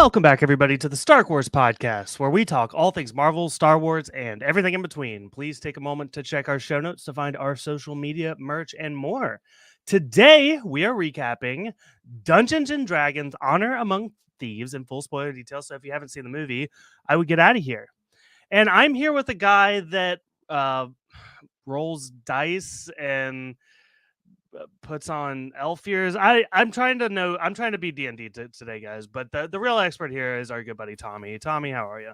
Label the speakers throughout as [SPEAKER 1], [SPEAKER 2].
[SPEAKER 1] Welcome back, everybody, to the Star Wars podcast, where we talk all things Marvel, Star Wars, and everything in between. Please take a moment to check our show notes to find our social media, merch, and more. Today, we are recapping Dungeons and Dragons Honor Among Thieves in full spoiler details. So if you haven't seen the movie, I would get out of here. And I'm here with a guy that rolls dice and puts on elf ears. I'm trying to be D&D today, guys, but the real expert here is our good buddy Tommy. Tommy, how are you?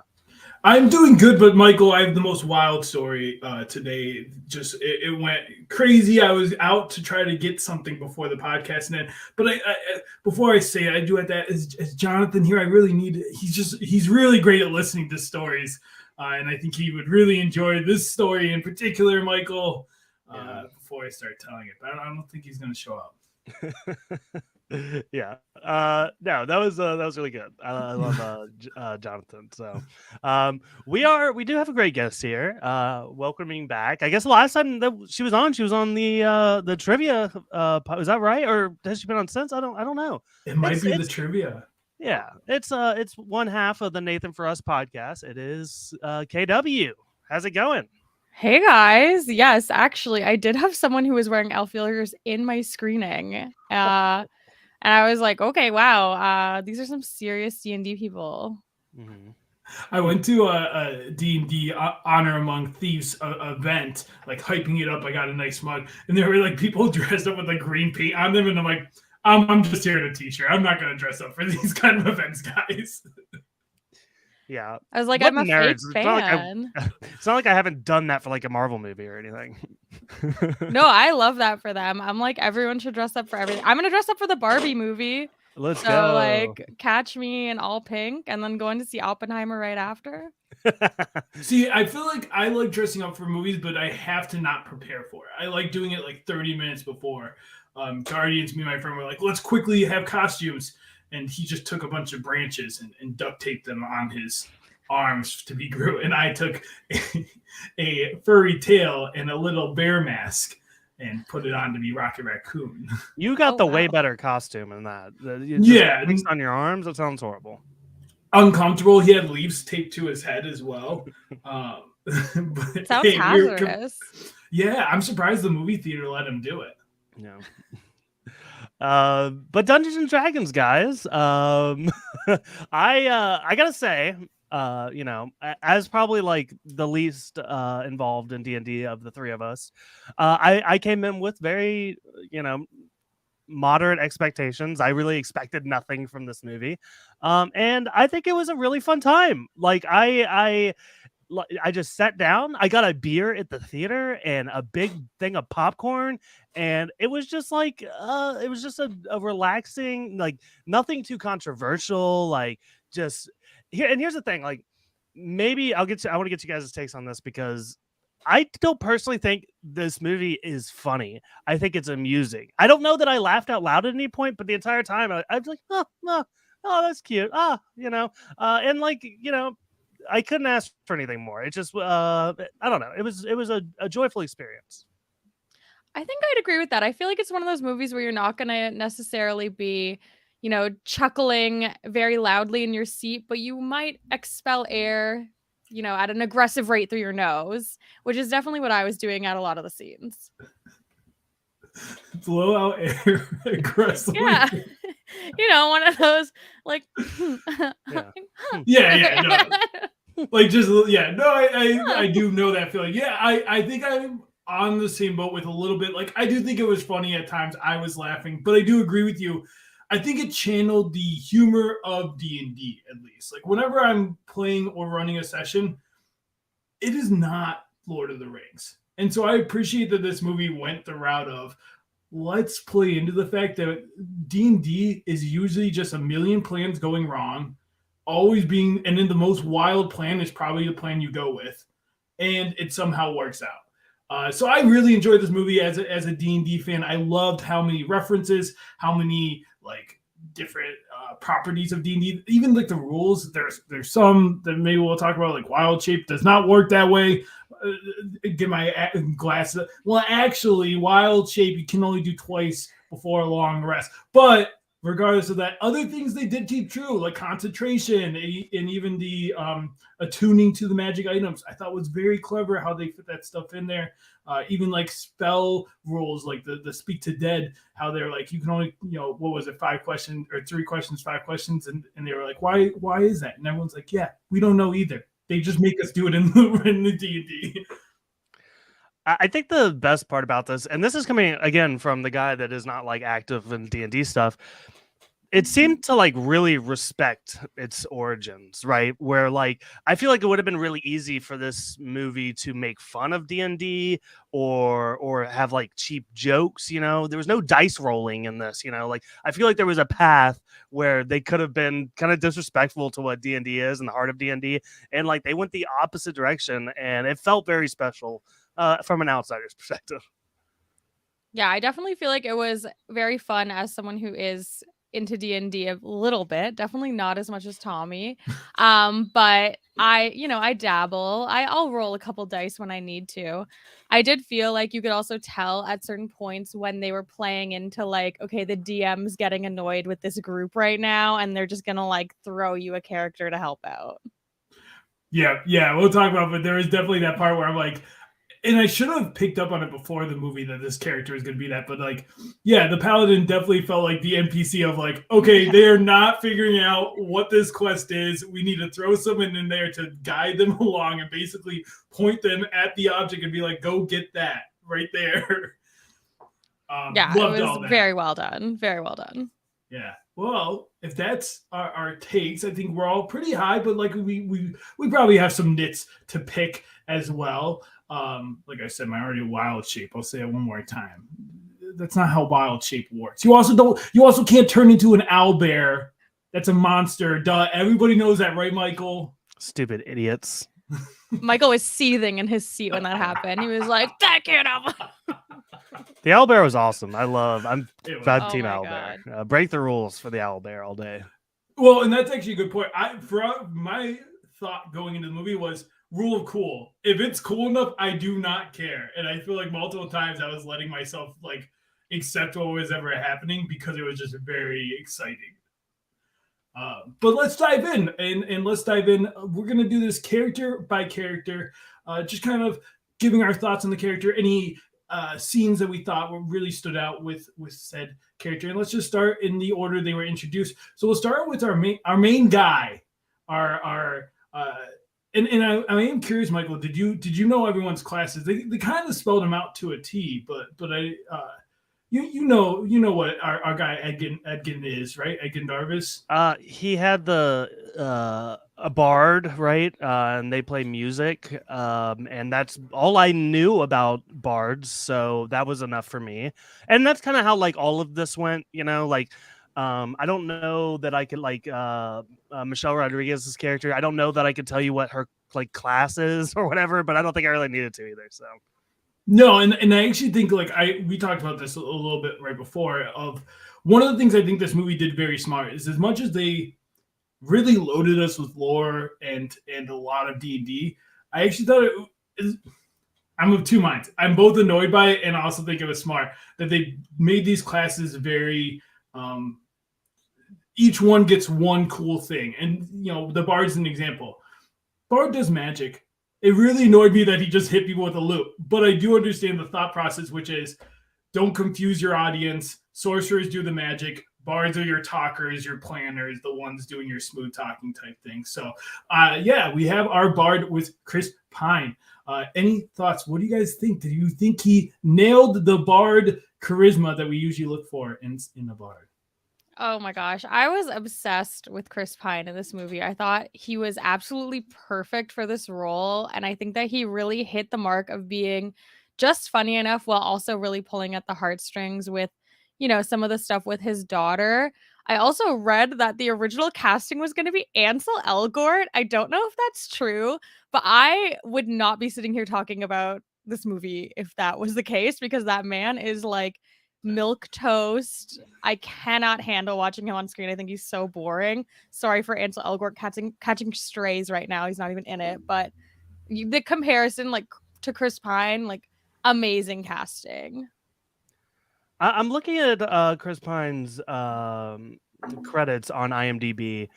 [SPEAKER 2] I'm doing good, but Michael, I have the most wild story today. Just it went crazy. I was out to try to get something before the podcast, and then, but I before I say it, I do have that as Jonathan here. I really need. He's really great at listening to stories, and I think he would really enjoy this story in particular, Michael. Before I start telling it, but I don't think he's going to show up.
[SPEAKER 1] Yeah. No, that was really good. I love Jonathan. So we do have a great guest here. Welcoming back. I guess the last time that she was on the trivia. Is that right? Or has she been on since? I don't know.
[SPEAKER 2] It might be the trivia.
[SPEAKER 1] Yeah, it's one half of the Nathan For Us podcast. It is KW. How's it going?
[SPEAKER 3] Hey guys, yes, actually, I did have someone who was wearing elf ears in my screening, and I was like, okay, wow, these are some serious D&D people.
[SPEAKER 2] Mm-hmm. I went to a D&D Honor Among Thieves event, like hyping it up. I got a nice mug, and there were like people dressed up with like green paint on them, and I'm like, I'm just here in a t-shirt. I'm not gonna dress up for these kind of events, guys.
[SPEAKER 1] Yeah,
[SPEAKER 3] I was like, I'm a fake
[SPEAKER 1] fan. It's not like I haven't done that for like a Marvel movie or anything.
[SPEAKER 3] No, I love that for them. I'm like, everyone should dress up for everything. I'm gonna dress up for the Barbie movie.
[SPEAKER 1] Let's go.
[SPEAKER 3] Like, catch me in all pink, and then going to see Oppenheimer right after.
[SPEAKER 2] See, I feel like I like dressing up for movies, but I have to not prepare for it. I like doing it like 30 minutes before. Guardians, me and my friend were like, let's quickly have costumes. And he just took a bunch of branches and duct taped them on his arms to be Groot. And I took a furry tail and a little bear mask and put it on to be Rocket Raccoon.
[SPEAKER 1] You got way better costume than that. Just on your arms. That sounds horrible.
[SPEAKER 2] Uncomfortable. He had leaves taped to his head as well.
[SPEAKER 3] But, sounds hazardous.
[SPEAKER 2] Yeah, I'm surprised the movie theater let him do it.
[SPEAKER 1] Yeah. But Dungeons and Dragons, guys, I gotta say, as probably like the least involved in D&D of the three of us, I came in with very, moderate expectations. I really expected nothing from this movie, and I think it was a really fun time. Like I just sat down. I got a beer at the theater and a big thing of popcorn, and it was just like it was just a relaxing, like nothing too controversial. Like just here. And here's the thing, like maybe I want to get you guys' takes on this because I don't personally think this movie is funny. I think it's amusing. I don't know that I laughed out loud at any point, but the entire time I was like, oh, that's cute. And like I couldn't ask for anything more. It just, I don't know. It was a joyful experience.
[SPEAKER 3] I think I'd agree with that. I feel like it's one of those movies where you're not going to necessarily be, chuckling very loudly in your seat, but you might expel air, at an aggressive rate through your nose, which is definitely what I was doing at a lot of the scenes.
[SPEAKER 2] Blow out air aggressively.
[SPEAKER 3] Yeah. One of those like
[SPEAKER 2] like just I do know that feeling. Yeah, I think I'm on the same boat with a little bit. Like I do think it was funny at times. I was laughing, but I do agree with you. I think it channeled the humor of D&D at least. Like whenever I'm playing or running a session, it is not Lord of the Rings. And so I appreciate that this movie went the route of let's play into the fact that D&D is usually just a million plans going wrong, and then the most wild plan is probably the plan you go with, and it somehow works out. So I really enjoyed this movie as a D&D fan. I loved how many references, how many like different properties of D&D, even like the rules. There's some that maybe we'll talk about, like wild shape does not work that way. Get my glasses. Well, actually, wild shape you can only do twice before a long rest. But regardless of that, other things they did keep true, like concentration and even the attuning to the magic items. I thought was very clever how they fit that stuff in there. Even like spell rules, like the speak to dead, how they're like you can only what was it 5 questions or 3 questions, 5 questions, and they were like why is that? And everyone's like yeah we don't know either. They just make us do it in the D&D.
[SPEAKER 1] I think the best part about this, and this is coming again from the guy that is not like active in D&D stuff, it seemed to like really respect its origins, right? Where like I feel like it would have been really easy for this movie to make fun of D&D or have like cheap jokes, there was no dice rolling in this, like I feel like there was a path where they could have been kind of disrespectful to what D&D is and the heart of D&D, and like they went the opposite direction, and it felt very special from an outsider's perspective.
[SPEAKER 3] Yeah, I definitely feel like it was very fun as someone who is into D&D a little bit, definitely not as much as Tommy. But I dabble. I'll roll a couple dice when I need to. I did feel like you could also tell at certain points when they were playing into like, okay, the DM's getting annoyed with this group right now, and they're just gonna like throw you a character to help out.
[SPEAKER 2] Yeah, we'll talk about, but there is definitely that part where I'm like, and I should have picked up on it before the movie that this character is going to be that, but like, yeah, the paladin definitely felt like the NPC of like, okay, they are not figuring out what this quest is. We need to throw someone in there to guide them along and basically point them at the object and be like, go get that right there.
[SPEAKER 3] Yeah, it
[SPEAKER 2] Loved
[SPEAKER 3] was
[SPEAKER 2] all that.
[SPEAKER 3] very well done. Very well done.
[SPEAKER 2] Yeah. Well, if that's our takes, I think we're all pretty high, but like we probably have some nits to pick as well. Like I said, minority of wild shape. I'll say it one more time. That's not how wild shape works. You also can't turn into an owlbear. That's a monster. Duh. Everybody knows that, right, Michael?
[SPEAKER 1] Stupid idiots.
[SPEAKER 3] Michael was seething in his seat when that happened. He was like, that can't happen.
[SPEAKER 1] The owlbear was awesome. I'm
[SPEAKER 3] Oh
[SPEAKER 1] team
[SPEAKER 3] my
[SPEAKER 1] owlbear. Break the rules for the owlbear all day.
[SPEAKER 2] Well, and that's actually a good point. My thought going into the movie was rule of cool. If it's cool enough, I do not care. And I feel like multiple times I was letting myself like accept what was ever happening because it was just very exciting. But let's dive in, and let's dive in. We're gonna do this character by character, just kind of giving our thoughts on the character, any scenes that we thought were really stood out with said character, and let's just start in the order they were introduced. So we'll start with our main guy, and I am curious, Michael, did you know everyone's classes? They kind of spelled them out to a T, but I. You know what our guy Edgin is, right? Edgin Darvis.
[SPEAKER 1] He had a bard, right? And they play music. And that's all I knew about bards, so that was enough for me. And that's kind of how like all of this went, like I don't know that I could like Michelle Rodriguez's character. I don't know that I could tell you what her like class is or whatever, but I don't think I really needed to either. So
[SPEAKER 2] no, and I actually think like we talked about this a little bit right before. Of one of the things I think this movie did very smart is as much as they really loaded us with lore and a lot of D&D, I actually thought I'm of two minds. I'm both annoyed by it and I also think it was smart that they made these classes very each one gets one cool thing. And the bard's an example. Bard does magic. It really annoyed me that he just hit people with a loop. But I do understand the thought process, which is don't confuse your audience. Sorcerers do the magic. Bards are your talkers, your planners, the ones doing your smooth talking type thing. So, we have our bard with Chris Pine. Any thoughts? What do you guys think? Do you think he nailed the bard charisma that we usually look for in a bard?
[SPEAKER 3] Oh my gosh. I was obsessed with Chris Pine in this movie. I thought he was absolutely perfect for this role. And I think that he really hit the mark of being just funny enough while also really pulling at the heartstrings with, some of the stuff with his daughter. I also read that the original casting was going to be Ansel Elgort. I don't know if that's true, but I would not be sitting here talking about this movie if that was the case because that man is like milk toast. I cannot handle watching him on screen. I think he's so boring. Sorry for Ansel Elgort catching strays right now. He's not even in it, but the comparison like to Chris Pine, like amazing casting.
[SPEAKER 1] I'm looking at Chris Pine's credits on IMDb.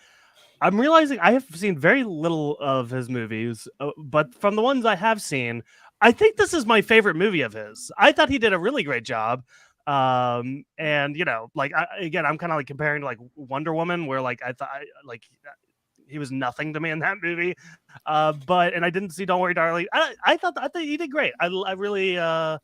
[SPEAKER 1] I'm realizing I have seen very little of his movies, but from the ones I have seen, I think this is my favorite movie of his. I thought he did a really great job. And like again, I'm kind of like comparing to like Wonder Woman, where like I thought like he was nothing to me in that movie. But and I didn't see Don't Worry, Darling. I thought he did great. I really I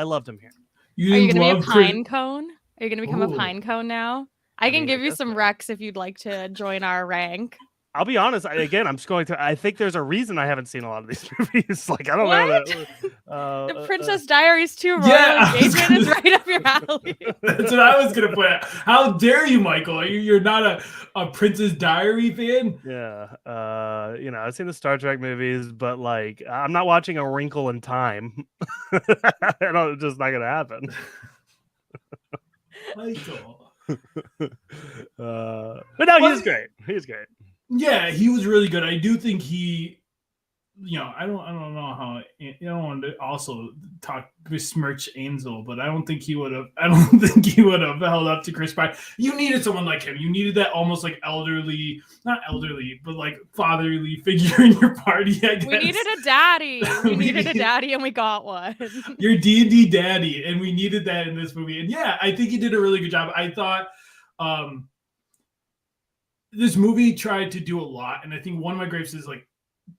[SPEAKER 1] loved him here.
[SPEAKER 2] You
[SPEAKER 3] Are you
[SPEAKER 2] didn't
[SPEAKER 3] going to be a
[SPEAKER 2] love Chris.
[SPEAKER 3] pine cone? Are you going to become a
[SPEAKER 2] Ooh.
[SPEAKER 3] pine cone now? I can
[SPEAKER 1] mean, I
[SPEAKER 3] give you
[SPEAKER 1] guess
[SPEAKER 3] some
[SPEAKER 1] so.
[SPEAKER 3] recs if you'd like to join our rank.
[SPEAKER 1] I'll be honest. Again, I'm just going through. I think there's a reason I haven't seen a lot of these movies. Like I don't know
[SPEAKER 3] What?
[SPEAKER 1] that.
[SPEAKER 3] The Princess Diaries 2 Royal
[SPEAKER 2] Yeah, I was
[SPEAKER 3] Engagement is
[SPEAKER 2] gonna-
[SPEAKER 3] right up your alley.
[SPEAKER 2] That's what I was gonna put out. How dare you, Michael? You're not a Princess Diary fan?
[SPEAKER 1] Yeah. I've seen the Star Trek movies, but like I'm not watching A Wrinkle in Time. It's just not gonna happen.
[SPEAKER 2] Michael.
[SPEAKER 1] But no, he's great. He's great.
[SPEAKER 2] Yeah, he was really good. I do think he, I don't know how. I don't want to also besmirch Ansel, but I don't think he would have. I don't think he would have held up to Chris Pine. You needed someone like him. You needed that almost like elderly, not elderly, but like fatherly figure in your party. I guess
[SPEAKER 3] We needed a daddy. We needed a daddy, and we got one.
[SPEAKER 2] your D&D daddy, and we needed that in this movie. And yeah, I think he did a really good job. I thought this movie tried to do a lot, and I think one of my gripes is like,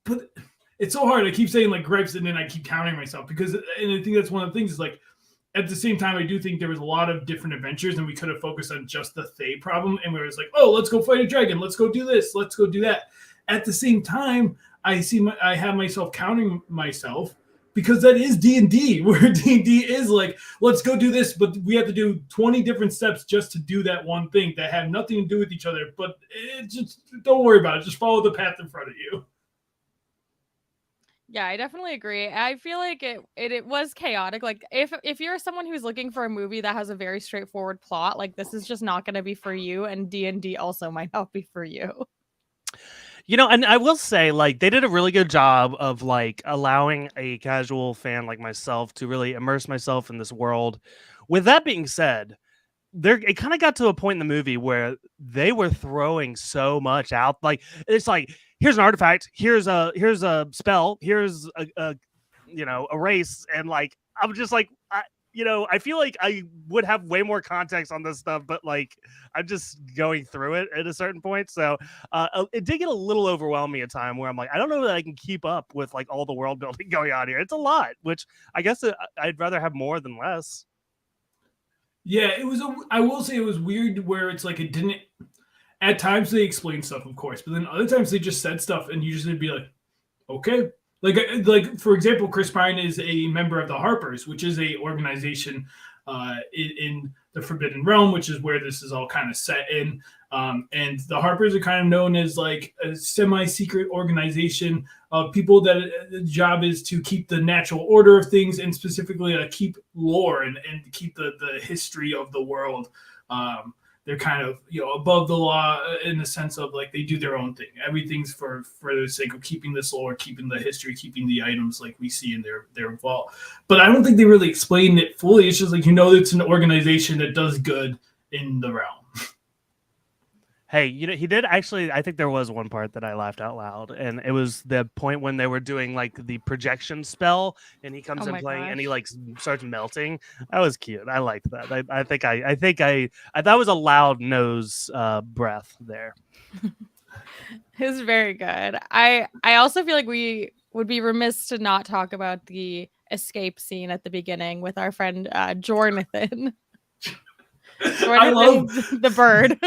[SPEAKER 2] but it's so hard. I keep saying like gripes, and then I keep counting myself because, and I think that's one of the things is like, at the same time, I do think there was a lot of different adventures, and we could have focused on just the Thay problem, and we were just like, oh, let's go fight a dragon, let's go do this, let's go do that. At the same time, I have myself counting myself because that is D&D, where D&D is like, let's go do this, but we have to do 20 different steps just to do that one thing that have nothing to do with each other. But just don't worry about it. Just follow the path in front of you.
[SPEAKER 3] Yeah, I definitely agree. I feel like it was chaotic. Like if you're someone who's looking for a movie that has a very straightforward plot, like this is just not going to be for you, and D&D also might not be for you.
[SPEAKER 1] And I will say, like, they did a really good job of like allowing a casual fan like myself to really immerse myself in this world. With that being said, it kind of got to a point in the movie where they were throwing so much out. Like, it's like, here's an artifact, here's a spell, here's a race, and like I'm just like, I feel like I would have way more context on this stuff, but like I'm just going through it at a certain point. So it did get a little overwhelming at time where I'm like, I don't know that I can keep up with like all the world building going on here. It's a lot, which I guess I'd rather have more than less.
[SPEAKER 2] Yeah, I will say it was weird where it's like it didn't. At times they explained stuff, of course, but then other times they just said stuff, and you just would be like, okay. Like for example, Chris Pine is a member of the Harpers, which is a organization in the Forbidden Realm, which is where this is all kind of set in. And the Harpers are kind of known as like a semi-secret organization of people that the job is to keep the natural order of things, and specifically keep lore and keep the history of the world. They're kind of above the law in the sense of like they do their own thing. Everything's for the sake of keeping this lore, keeping the history, keeping the items like we see in their vault. But I don't think they really explained it fully. It's just like it's an organization that does good in the realm.
[SPEAKER 1] Hey, he did actually. I think there was one part that I laughed out loud, and it was the point when they were doing like the projection spell, and he comes in playing, and he like starts melting. That was cute. I liked that. I think that was a loud nose breath there.
[SPEAKER 3] It was very good. I also feel like we would be remiss to not talk about the escape scene at the beginning with our friend Jornathan. Jornathan the bird.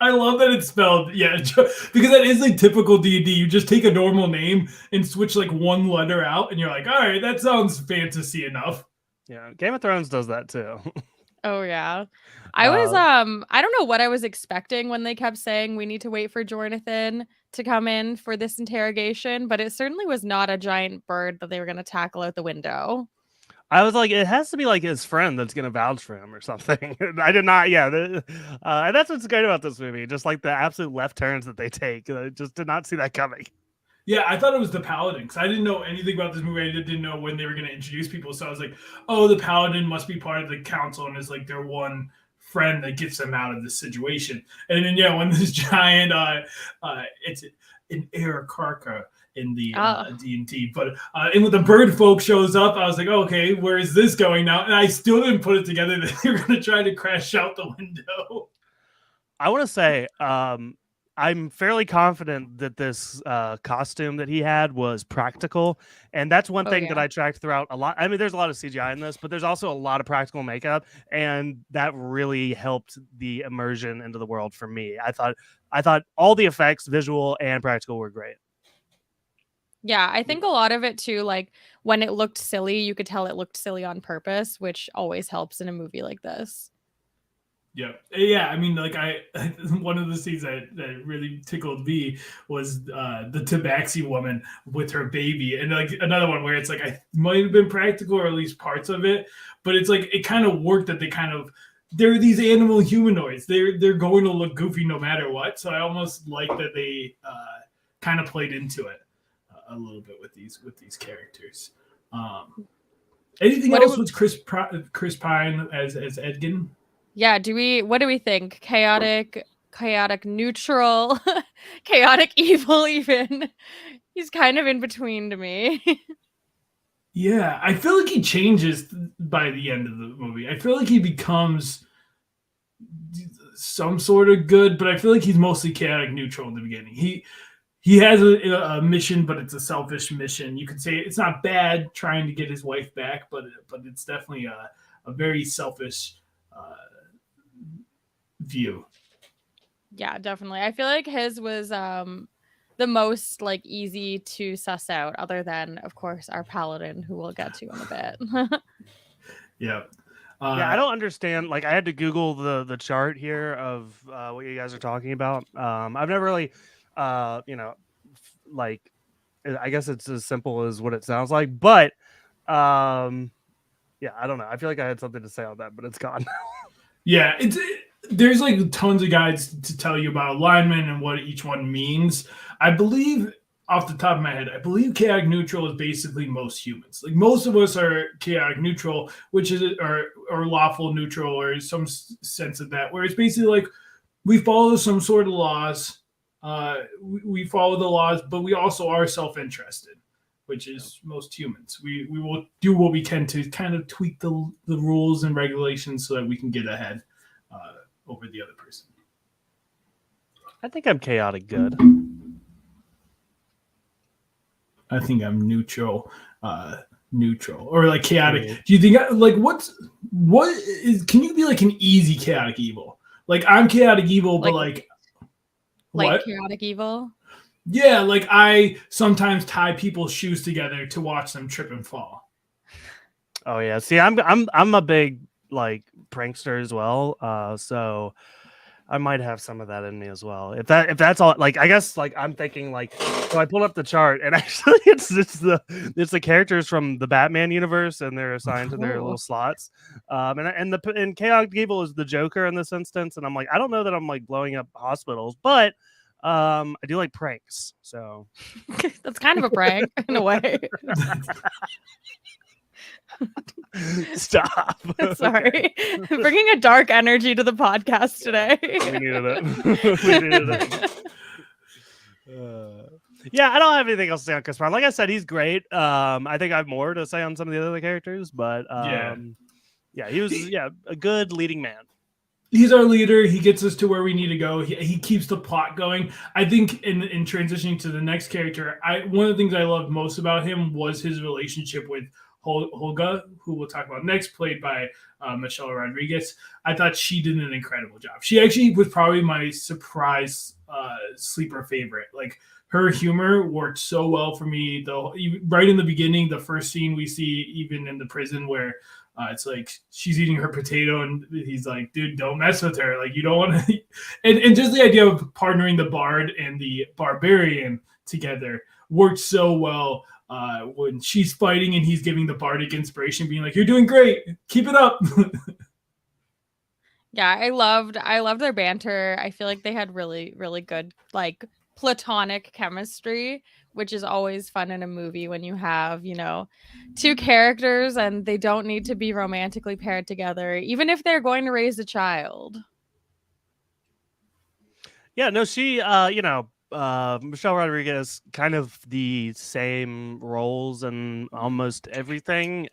[SPEAKER 2] I love that it's spelled, because that is like typical D&D. You just take a normal name and switch like one letter out, and you're like, all right, that sounds fantasy enough.
[SPEAKER 1] Yeah, Game of Thrones does that too.
[SPEAKER 3] Oh yeah, I was I don't know what I was expecting when they kept saying we need to wait for Jornathan to come in for this interrogation, but it certainly was not a giant bird that they were going to tackle out the window.
[SPEAKER 1] I was like, it has to be like his friend that's going to vouch for him or something. I did not. Yeah. And that's what's great about this movie. Just like the absolute left turns that they take. I just did not see that coming.
[SPEAKER 2] Yeah, I thought it was the Paladin because I didn't know anything about this movie. I didn't know when they were going to introduce people. So I was like, oh, the Paladin must be part of the council and is like their one friend that gets them out of this situation. And then, yeah, when this giant, it's an Arakaka in the
[SPEAKER 3] Oh.
[SPEAKER 2] D&D, but and when the bird folk shows up, I was like, oh, okay, where is this going now? And I still didn't put it together that they were going to try to crash out the window.
[SPEAKER 1] I want to say, I'm fairly confident that this costume that he had was practical, and that's one
[SPEAKER 3] Oh,
[SPEAKER 1] thing that
[SPEAKER 3] yeah.
[SPEAKER 1] I tracked throughout a lot. I mean, there's a lot of CGI in this, but there's also a lot of practical makeup, and that really helped the immersion into the world for me. I thought all the effects, visual and practical, were great.
[SPEAKER 3] Yeah, I think a lot of it too, like when it looked silly, you could tell it looked silly on purpose, which always helps in a movie like this.
[SPEAKER 2] Yeah. I mean, like one of the scenes that really tickled me was the Tabaxi woman with her baby, and like another one where it's like I might have been practical or at least parts of it, but it's like it kind of worked that they're these animal humanoids. They're going to look goofy no matter what. So I almost like that they kind of played into it a little bit with these characters. Anything else with Chris Pine as Edgin?
[SPEAKER 3] Yeah, what do we think? Chaotic, neutral, chaotic evil even. He's kind of in between to me.
[SPEAKER 2] Yeah, I feel like he changes by the end of the movie. I feel like he becomes some sort of good, but I feel like he's mostly chaotic neutral in the beginning. He has a mission, but it's a selfish mission. You could say it's not bad trying to get his wife back, but it's definitely a very selfish view.
[SPEAKER 3] Yeah, definitely. I feel like his was the most like easy to suss out, other than of course our paladin, who we'll get to in a bit.
[SPEAKER 2] Yeah.
[SPEAKER 1] Yeah, I don't understand. Like, I had to Google the chart here of what you guys are talking about. I've never really, like, I guess it's as simple as what it sounds like. But, yeah, I don't know. I feel like I had something to say on that, but it's gone.
[SPEAKER 2] Yeah, there's like tons of guides to tell you about alignment and what each one means. I believe off the top of my head, I believe chaotic neutral is basically most humans. Like most of us are chaotic neutral, which is or lawful neutral or some sense of that, where it's basically like we follow some sort of laws. We follow the laws, but we also are self-interested, which is most humans. We will do what we can to kind of tweak the rules and regulations so that we can get ahead over the other person.
[SPEAKER 1] I think I'm chaotic good.
[SPEAKER 2] I think I'm neutral or like chaotic. Mm-hmm. Do you think like can you be like an easy chaotic evil? Like I'm chaotic evil, but like what?
[SPEAKER 3] Chaotic evil?
[SPEAKER 2] Yeah, like I sometimes tie people's shoes together to watch them trip and fall.
[SPEAKER 1] Oh yeah, see, I'm a big like prankster as well, so I might have some of that in me as well. If that's all, like I guess like I'm thinking like, so I pulled up the chart and actually it's the characters from the Batman universe and they're assigned to their little slots, and chaotic evil is the Joker in this instance, and I'm like I don't know that I'm like blowing up hospitals, but I do like pranks, so
[SPEAKER 3] that's kind of a prank in a way.
[SPEAKER 1] Stop.
[SPEAKER 3] Sorry. Bringing a dark energy to the podcast today.
[SPEAKER 1] We needed it. We needed it. Yeah, I don't have anything else to say on Chris Pine. Like I said, he's great. I think I have more to say on some of the other characters, but yeah, he was a good leading man.
[SPEAKER 2] He's our leader. He gets us to where we need to go. He keeps the plot going. I think in transitioning to the next character, one of the things I loved most about him was his relationship with Holga, who we'll talk about next, played by Michelle Rodriguez. I thought she did an incredible job. She actually was probably my surprise sleeper favorite. Like her humor worked so well for me. Though right in the beginning, the first scene we see, even in the prison, where it's like she's eating her potato and he's like, dude, don't mess with her. Like you don't want to. And just the idea of partnering the bard and the barbarian together worked so well. When she's fighting and he's giving the bardic inspiration, being like, you're doing great, keep it up.
[SPEAKER 3] Yeah, I loved their banter. I feel like they had really, really good like platonic chemistry, which is always fun in a movie when you have, two characters and they don't need to be romantically paired together, even if they're going to raise a child.
[SPEAKER 1] Yeah, no, she, Michelle Rodriguez, kind of the same roles and almost everything.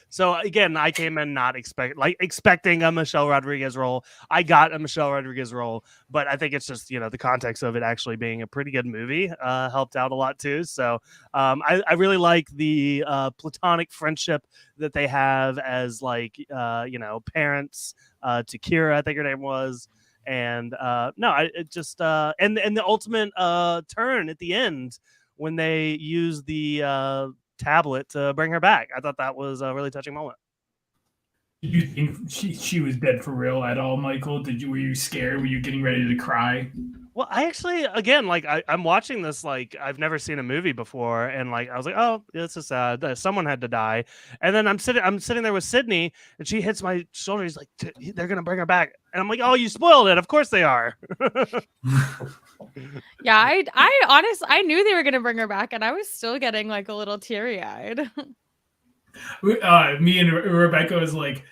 [SPEAKER 1] So again, I came in not expecting a Michelle Rodriguez role. I got a Michelle Rodriguez role, but I think it's just the context of it actually being a pretty good movie helped out a lot too. So I really like the platonic friendship that they have as parents to Kira, I think her name was. And no, it just and the ultimate turn at the end when they use the tablet to bring her back. I thought that was a really touching moment.
[SPEAKER 2] Did you think she was dead for real at all, Michael? Were you scared? Were you getting ready to cry?
[SPEAKER 1] Well, I actually, again, I'm watching this like I've never seen a movie before, and I was like, oh, this is sad. Someone had to die, and then I'm sitting there with Sydney, and she hits my shoulder. He's like, they're gonna bring her back, and I'm like, oh, you spoiled it. Of course they are.
[SPEAKER 3] Yeah, I honestly, I knew they were gonna bring her back, and I was still getting like a little teary eyed.
[SPEAKER 2] Me and Rebecca was like,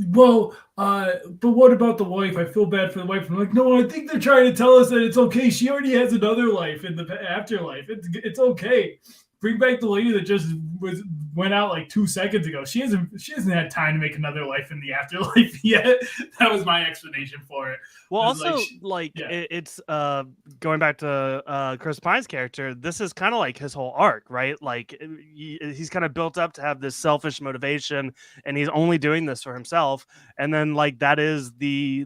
[SPEAKER 2] well, but what about the wife? I feel bad for the wife. I'm like, no, I think they're trying to tell us that it's okay. She already has another life in the afterlife. It's okay. Bring back the lady that just went out like 2 seconds ago. She hasn't had time to make another life in the afterlife yet. That was my explanation for it.
[SPEAKER 1] Well,
[SPEAKER 2] It was
[SPEAKER 1] also,
[SPEAKER 2] yeah.
[SPEAKER 1] it's going back to Chris Pine's character. This is kind of like his whole arc, right? Like he's kind of built up to have this selfish motivation, and he's only doing this for himself. And then that is the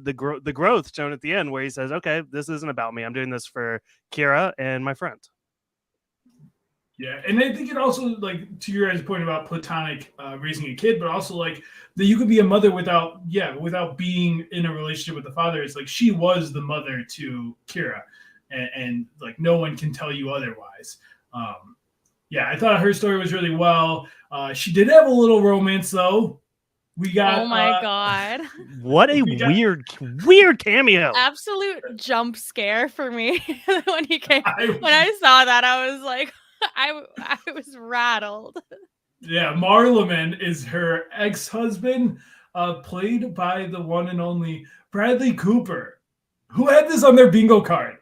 [SPEAKER 1] growth shown at the end, where he says, "Okay, this isn't about me. I'm doing this for Kira and my friend."
[SPEAKER 2] Yeah, and I think it also, to your guys' point about platonic raising a kid, but also that you could be a mother without being in a relationship with the father. It's like she was the mother to Kira, and no one can tell you otherwise. I thought her story was really well. She did have a little romance though. We got.
[SPEAKER 3] Oh my god!
[SPEAKER 1] What a weird cameo!
[SPEAKER 3] Absolute jump scare for me when he came. When I saw that, I was like. I was rattled.
[SPEAKER 2] Yeah, Marleman is her ex-husband, played by the one and only Bradley Cooper, who had this on their bingo card.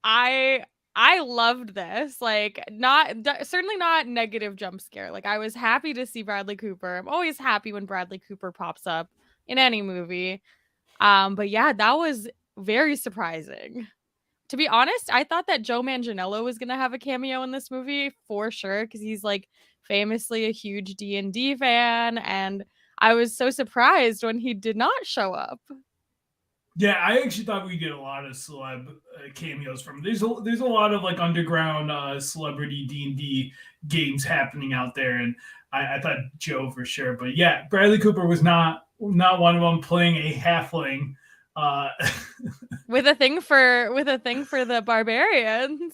[SPEAKER 3] I loved this. Certainly not negative jump scare. I was happy to see Bradley Cooper. I'm always happy when Bradley Cooper pops up in any movie. But yeah, that was very surprising. To be honest, I thought that Joe Manganiello was going to have a cameo in this movie for sure, because he's famously a huge D&D fan, and I was so surprised when he did not show up.
[SPEAKER 2] Yeah, I actually thought we'd get a lot of celeb cameos from. There's a lot of underground celebrity D&D games happening out there, and I thought Joe for sure. But yeah, Bradley Cooper was not one of them, playing a halfling.
[SPEAKER 3] With a thing for the barbarians.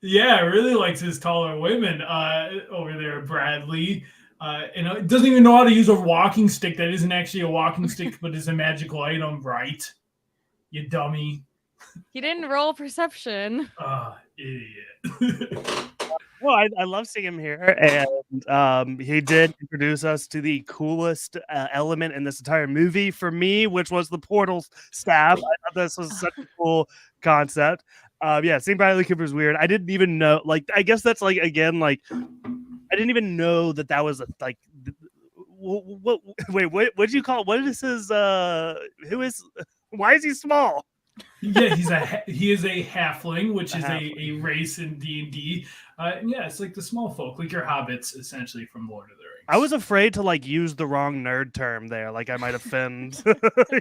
[SPEAKER 2] Yeah, really likes his taller women over there, Bradley. And doesn't even know how to use a walking stick that isn't actually a walking stick, but is a magical item, right? You dummy.
[SPEAKER 3] He didn't roll perception.
[SPEAKER 2] Idiot.
[SPEAKER 1] Well, I love seeing him here, and he did introduce us to the coolest element in this entire movie for me, which was the portal staff. I thought this was such a cool concept. Seeing Bradley Cooper is weird. I didn't even know. I guess that's again, I didn't even know that was what? Wait, what did you call it? What is his? Who is? Why is he small?
[SPEAKER 2] Yeah, he is a halfling, which is a race in D&D. It's like the small folk, like your hobbits, essentially, from Lord of the Rings.
[SPEAKER 1] I was afraid to use the wrong nerd term there. I might offend. I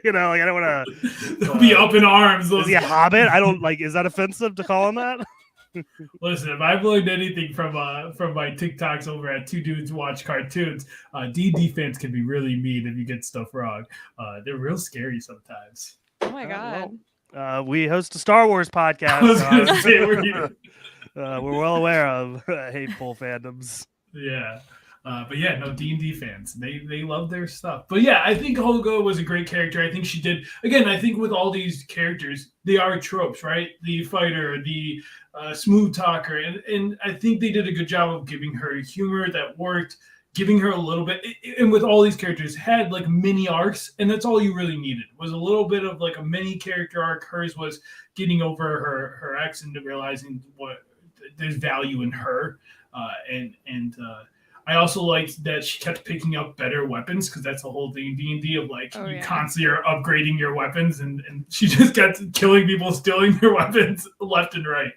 [SPEAKER 1] don't want
[SPEAKER 2] to. They'll be up in arms.
[SPEAKER 1] Is he a hobbit? I don't Is that offensive to call him that?
[SPEAKER 2] Listen, if I've learned anything from my TikToks over at Two Dudes Watch Cartoons, D&D fans can be really mean if you get stuff wrong. They're real scary sometimes.
[SPEAKER 3] Oh my god.
[SPEAKER 1] We host a Star Wars podcast. We're well aware of hateful fandoms.
[SPEAKER 2] Yeah. But yeah, no, D&D fans, they love their stuff. But yeah, I think Holga was a great character. I think she did, again, I think with all these characters, they are tropes, right? The fighter, the smooth talker, and I think they did a good job of giving her humor that worked, giving her a little bit, and with all these characters had like mini arcs, and that's all you really needed was a little bit of like a mini character arc. Hers was getting over her ex and realizing what there's value in her, and I also liked that she kept picking up better weapons because that's the whole thing in D&D of like you constantly are upgrading your weapons, and she just kept killing people, stealing their weapons left and right.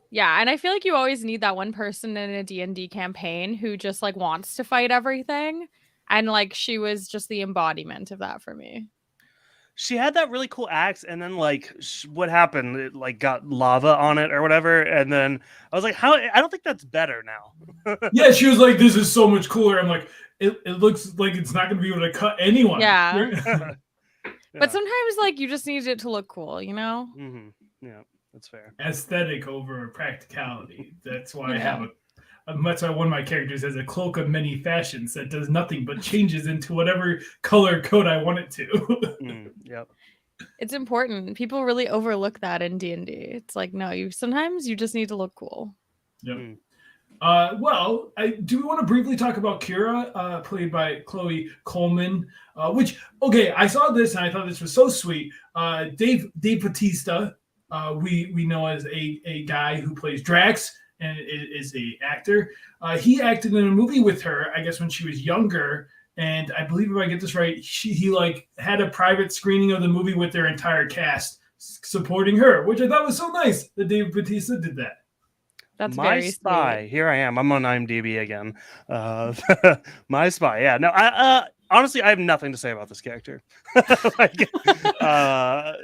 [SPEAKER 3] Yeah, and I feel like you always need that one person in a D&D campaign who just like wants to fight everything, and like she was just the embodiment of that for me.
[SPEAKER 1] She had that really cool axe, and then like what happened? It like got lava on it or whatever, and then I was like, "How? I don't think that's better now."
[SPEAKER 2] Yeah, she was like, "This is so much cooler." I'm like, "It looks like it's not going to be able to cut anyone."
[SPEAKER 3] Yeah.
[SPEAKER 1] Yeah.
[SPEAKER 3] But sometimes like you just need it to look cool, you know?
[SPEAKER 1] Mm-hmm. Yeah, that's fair.
[SPEAKER 2] Aesthetic over practicality. That's why I have that's why one of my characters has a cloak of many fashions that does nothing but changes into whatever color code I want it to.
[SPEAKER 1] Yep.
[SPEAKER 3] It's important. People really overlook that in D&D. It's like, no, sometimes you just need to look cool.
[SPEAKER 2] Yep. Well, do we want to briefly talk about Kira, played by Chloe Coleman? Which, okay, I saw this and I thought this was so sweet. Dave Bautista, we know as a guy who plays Drax and is a actor. He acted in a movie with her, I guess, when she was younger. And I believe if I get this right, he like had a private screening of the movie with their entire cast supporting her, which I thought was so nice that Dave Bautista did that.
[SPEAKER 3] That's
[SPEAKER 1] My
[SPEAKER 3] very
[SPEAKER 1] Spy.
[SPEAKER 3] sweet.
[SPEAKER 1] Here I am. I'm on IMDb again. My Spy. Yeah. No. Honestly, I have nothing to say about this character. Like, I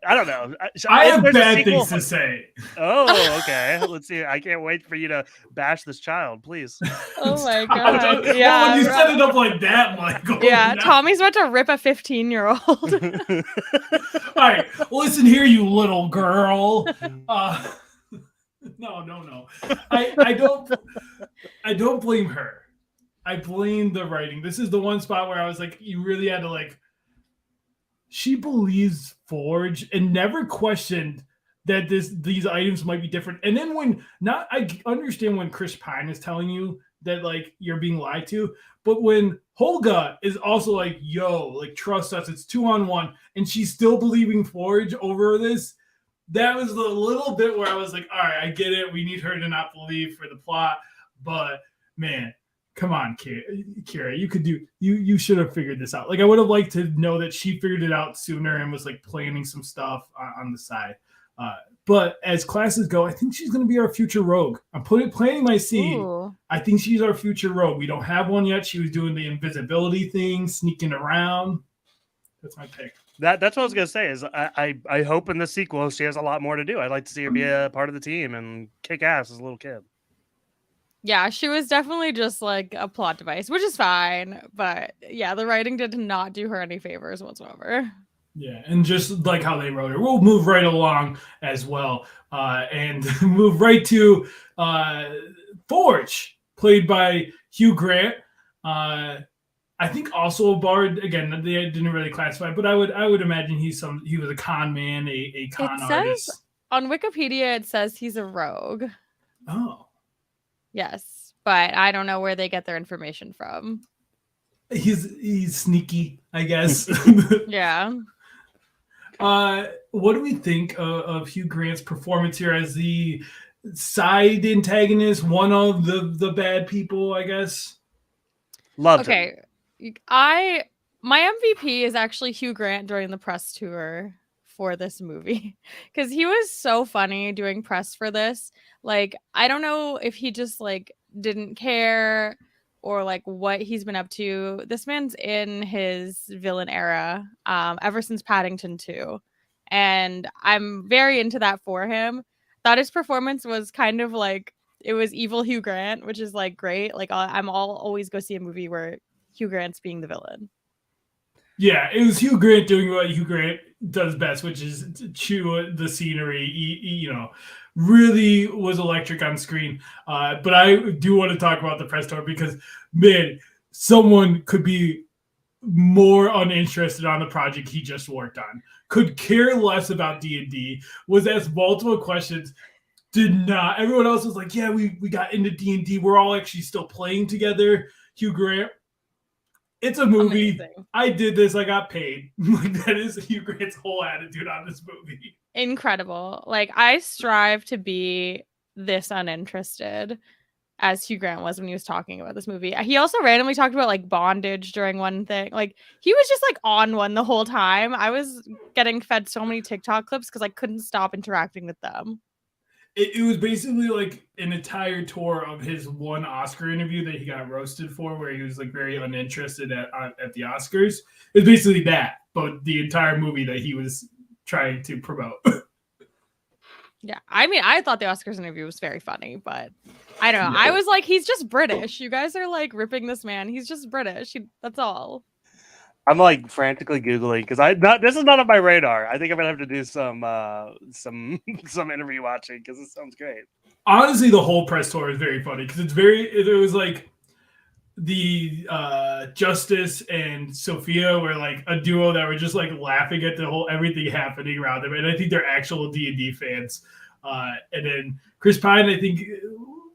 [SPEAKER 1] don't know.
[SPEAKER 2] I have bad things to say.
[SPEAKER 1] Oh, okay. Let's see. I can't wait for you to bash this child, please.
[SPEAKER 3] Oh my god.
[SPEAKER 2] Yeah. Well, when you set it up like that, Michael.
[SPEAKER 3] Yeah, Tommy's about to rip a 15-year-old.
[SPEAKER 2] All right. Listen here, you little girl. No. I don't blame her. I blame the writing. This is the one spot where I was like, you really had to like. She believes Forge and never questioned that these items might be different. And then I understand when Chris Pine is telling you that like you're being lied to, but when Holga is also like, yo, like trust us, it's 2-on-1, and she's still believing Forge over this. That was the little bit where I was like, all right, I get it. We need her to not believe for the plot, but man, come on, Kira, you should have figured this out. Like, I would have liked to know that she figured it out sooner and was like planning some stuff on the side. But as classes go, I think she's going to be our future rogue. I'm planting my seed. Ooh. I think she's our future rogue. We don't have one yet. She was doing the invisibility thing, sneaking around. That's my pick.
[SPEAKER 1] That's what I was gonna say. Is I hope in the sequel she has a lot more to do. I'd like to see her be a part of the team and kick ass as a little kid.
[SPEAKER 3] Yeah, she was definitely just like a plot device, which is fine. But yeah, the writing did not do her any favors whatsoever.
[SPEAKER 2] Yeah, and just like how they wrote her, we'll move right along as well, and move right to Forge, played by Hugh Grant. I think also a bard. Again, they didn't really classify, but I would imagine he was a con man, a con artist.
[SPEAKER 3] On Wikipedia, it says he's a rogue.
[SPEAKER 2] Oh.
[SPEAKER 3] Yes, but I don't know where they get their information from.
[SPEAKER 2] He's sneaky, I guess.
[SPEAKER 3] Yeah.
[SPEAKER 2] What do we think of Hugh Grant's performance here as the side antagonist, one of the bad people, I guess?
[SPEAKER 1] Loved him.
[SPEAKER 3] My MVP is actually Hugh Grant during the press tour for this movie, because he was so funny doing press for this. Like, I don't know if he just like didn't care or like what he's been up to. This man's in his villain era ever since Paddington 2, and I'm very into that for him. Thought his performance was kind of like, it was evil Hugh Grant, which is like great. Like, I'll always go see a movie where Hugh Grant's being the villain.
[SPEAKER 2] Yeah, it was Hugh Grant doing what Hugh Grant does best, which is to chew the scenery. Really was electric on screen. But I do want to talk about the press tour because, man, someone could be more uninterested on the project he just worked on, could care less about D&D, was asked multiple questions, did not. Everyone else was like, yeah, we got into D&D. We're all actually still playing together. Hugh Grant, it's a movie.
[SPEAKER 3] Amazing.
[SPEAKER 2] I did this. I got paid. Like, that is Hugh Grant's whole attitude on this movie.
[SPEAKER 3] Incredible. Like, I strive to be this uninterested as Hugh Grant was when he was talking about this movie. He also randomly talked about like bondage during one thing. Like, he was just like on one the whole time. I was getting fed so many TikTok clips because I couldn't stop interacting with them.
[SPEAKER 2] It was basically like an entire tour of his one Oscar interview that he got roasted for, where he was like very uninterested at the Oscars. It's basically that, but the entire movie that he was trying to promote.
[SPEAKER 3] Yeah, I mean, I thought the Oscars interview was very funny, but I don't know. I was like, he's just British. You guys are like ripping this man. He's just British. That's all.
[SPEAKER 1] I'm like frantically googling because this is not on my radar. I think I'm gonna have to do some interview watching because it sounds great.
[SPEAKER 2] Honestly, the whole press tour is very funny because it was like the Justice and Sophia were like a duo that were just like laughing at the whole everything happening around them, and I think they're actual D&D fans. And then Chris Pine, I think,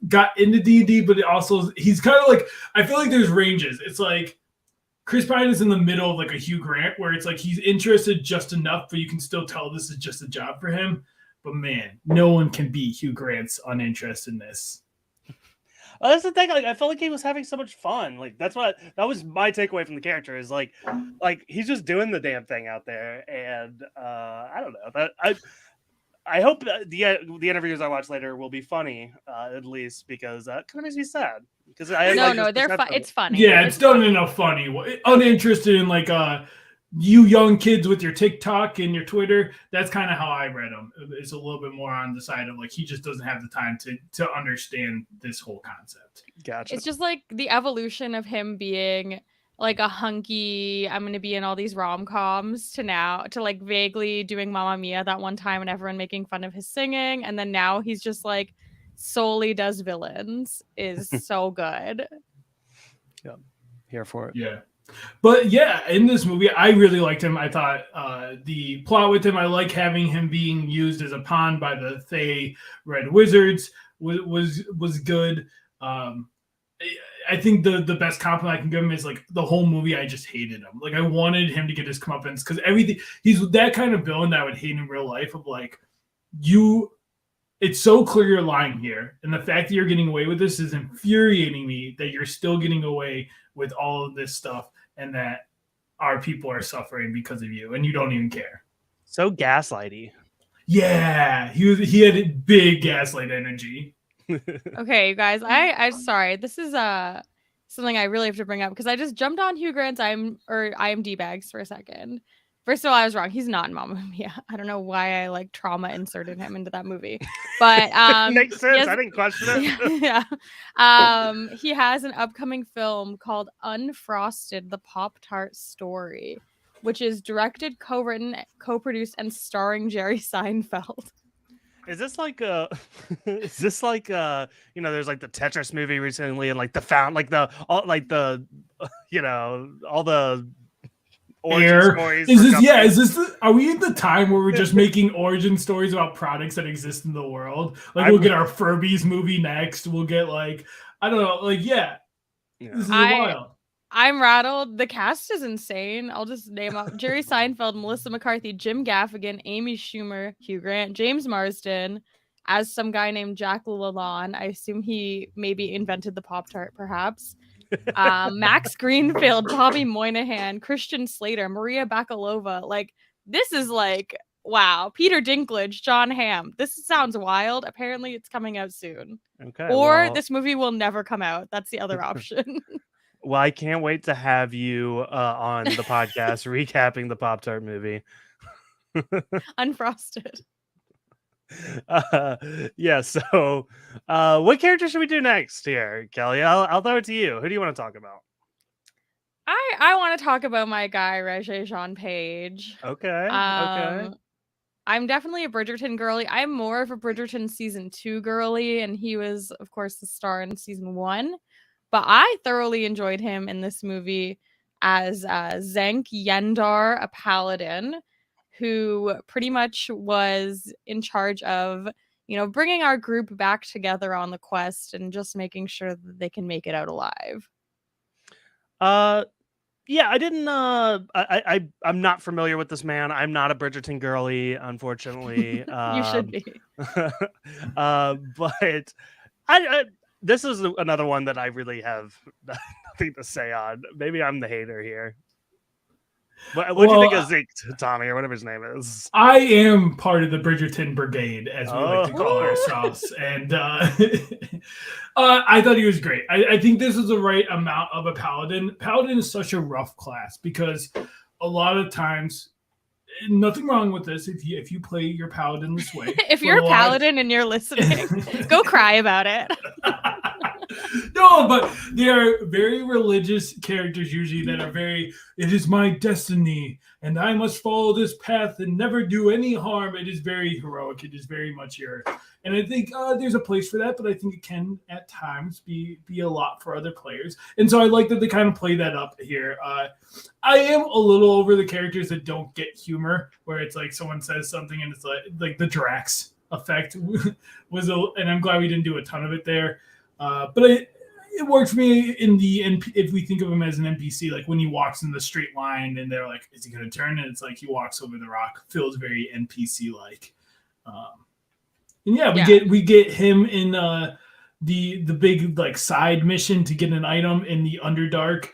[SPEAKER 2] got into D&D, but he's kind of like, I feel like there's ranges. It's like Chris Pine is in the middle of like a Hugh Grant, where it's like he's interested just enough, but you can still tell this is just a job for him. But man, no one can beat Hugh Grant's uninterestedness.
[SPEAKER 1] Well, that's the thing. Like, I felt like he was having so much fun. Like, that was my takeaway from the character is like he's just doing the damn thing out there, and I don't know. I hope the interviews I watch later will be funny, at least, because that kind of makes me sad. Because
[SPEAKER 3] it's funny.
[SPEAKER 2] Yeah, it's done in a funny way. Uninterested in like you young kids with your TikTok and your Twitter. That's kind of how I read him. It's a little bit more on the side of like he just doesn't have the time to understand this whole concept.
[SPEAKER 1] Gotcha.
[SPEAKER 3] It's just like the evolution of him being like a hunky, I'm gonna be in all these rom-coms to now to like vaguely doing Mamma Mia that one time and everyone making fun of his singing, and then now he's just like solely does villains is so good.
[SPEAKER 1] Yeah, here for it.
[SPEAKER 2] Yeah. But yeah, in this movie, I really liked him. I thought the plot with him, I like having him being used as a pawn by the Thay Red Wizards was good. I think the best compliment I can give him is like the whole movie, I just hated him. Like I wanted him to get his comeuppance because everything, he's that kind of villain that I would hate in real life of like, it's so clear you're lying here. And the fact that you're getting away with this is infuriating me, that you're still getting away with all of this stuff and that our people are suffering because of you and you don't even care.
[SPEAKER 1] So gaslighty.
[SPEAKER 2] Yeah, he had big gaslight energy.
[SPEAKER 3] Okay, you guys, I'm sorry. This is something I really have to bring up because I just jumped on Hugh Grant's IMDb bags for a second. First of all, I was wrong. He's not in Mamma Mia. I don't know why I like trauma inserted him into that movie, but
[SPEAKER 1] makes sense. I didn't question it.
[SPEAKER 3] Yeah. He has an upcoming film called Unfrosted: The Pop-Tart Story, which is directed, co-written, co-produced, and starring Jerry Seinfeld.
[SPEAKER 1] Is this like there's like the Tetris movie recently and like all the origin stories.
[SPEAKER 2] Are we in the time where we're just making origin stories about products that exist in the world? Like we'll get our Furbies movie next. We'll get like, I don't know, like this is wild.
[SPEAKER 3] I'm rattled. The cast is insane. I'll just name up Jerry Seinfeld, Melissa McCarthy, Jim Gaffigan, Amy Schumer, Hugh Grant, James Marsden, as some guy named Jack LaLanne. I assume he maybe invented the Pop-Tart, perhaps. Max Greenfield, Bobby Moynihan, Christian Slater, Maria Bakalova. Like, this is like, wow. Peter Dinklage, John Hamm. This sounds wild. Apparently it's coming out soon.
[SPEAKER 1] Okay.
[SPEAKER 3] Or this movie will never come out. That's the other option.
[SPEAKER 1] Well, I can't wait to have you on the podcast recapping the Pop-Tart movie.
[SPEAKER 3] Unfrosted.
[SPEAKER 1] Yeah, so what character should we do next here, Kelly? I'll throw it to you. Who do you want to talk about?
[SPEAKER 3] I want to talk about my guy Regé-Jean Page.
[SPEAKER 1] Okay.
[SPEAKER 3] I'm definitely a Bridgerton girly. I'm more of a Bridgerton season 2 girly, and he was, of course, the star in season 1. But I thoroughly enjoyed him in this movie as Zenk Yendar, a paladin, who pretty much was in charge of, bringing our group back together on the quest and just making sure that they can make it out alive.
[SPEAKER 1] Yeah, I didn't. I'm not familiar with this man. I'm not a Bridgerton girly, unfortunately.
[SPEAKER 3] You should be.
[SPEAKER 1] But I this is another one that I really have nothing to say on. Maybe I'm the hater here. What do you think of Zeke, Tommy, or whatever his name is?
[SPEAKER 2] I am part of the Bridgerton Brigade, as we like to call
[SPEAKER 1] Oh.
[SPEAKER 2] ourselves, and I thought he was great. I think this is the right amount of a paladin. Paladin is such a rough class because a lot of times, nothing wrong with this if you play your paladin this way.
[SPEAKER 3] If you're a paladin and you're listening, go cry about it.
[SPEAKER 2] No, but they are very religious characters usually that are very, it is my destiny and I must follow this path and never do any harm. It is very heroic. It is very much your, and I think there's a place for that, but I think it can at times be a lot for other players. And so I like that they kind of play that up here. I am a little over the characters that don't get humor, where it's like someone says something and it's like the Drax effect was, and I'm glad we didn't do a ton of it there. But it worked for me if we think of him as an NPC, like when he walks in the straight line and they're like, is he going to turn? And it's like he walks over the rock, feels very NPC like. And yeah, we get him in the big like side mission to get an item in the Underdark.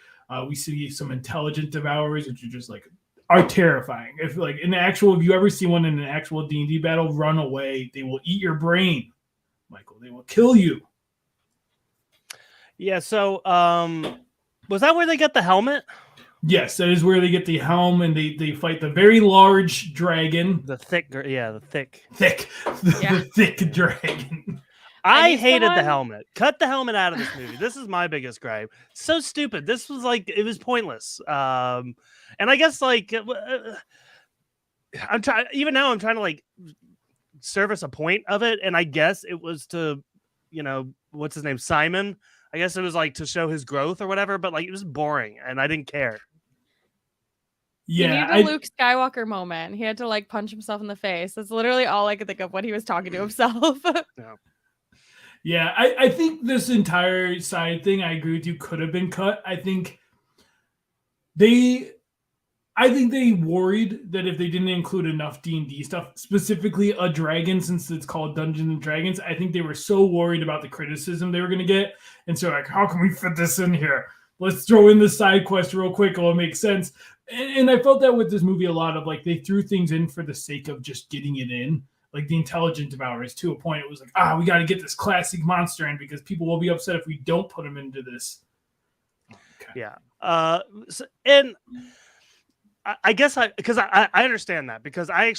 [SPEAKER 2] We see some intelligent devourers, which are just like are terrifying. If you ever see one in an actual D&D battle, run away. They will eat your brain, Michael. They will kill you.
[SPEAKER 1] Yeah, so was that where they get the helmet?
[SPEAKER 2] Yes, that is where they get the helm and they fight the very large dragon.
[SPEAKER 1] The thick dragon. I hated the helmet. Cut the helmet out of this movie. This is my biggest gripe. So stupid. This was it was pointless. And I guess I'm trying. Even now, I'm trying to service a point of it, and I guess it was to, what's his name, Simon. I guess it was to show his growth or whatever, but it was boring and I didn't care.
[SPEAKER 3] Yeah, he needed a Luke Skywalker moment. He had to punch himself in the face. That's literally all I could think of when he was talking to himself.
[SPEAKER 2] Yeah, I think this entire side thing, I agree with you, could have been cut. I think they worried that if they didn't include enough D&D stuff, specifically a dragon, since it's called Dungeons and Dragons, I think they were so worried about the criticism they were going to get. And so how can we fit this in here? Let's throw in the side quest real quick. It'll make sense. And I felt that with this movie a lot of they threw things in for the sake of just getting it in. Like the intelligent devourers, to a point, it was we got to get this classic monster in because people will be upset if we don't put them into this.
[SPEAKER 1] Okay. Yeah. And I guess because I understand that, because I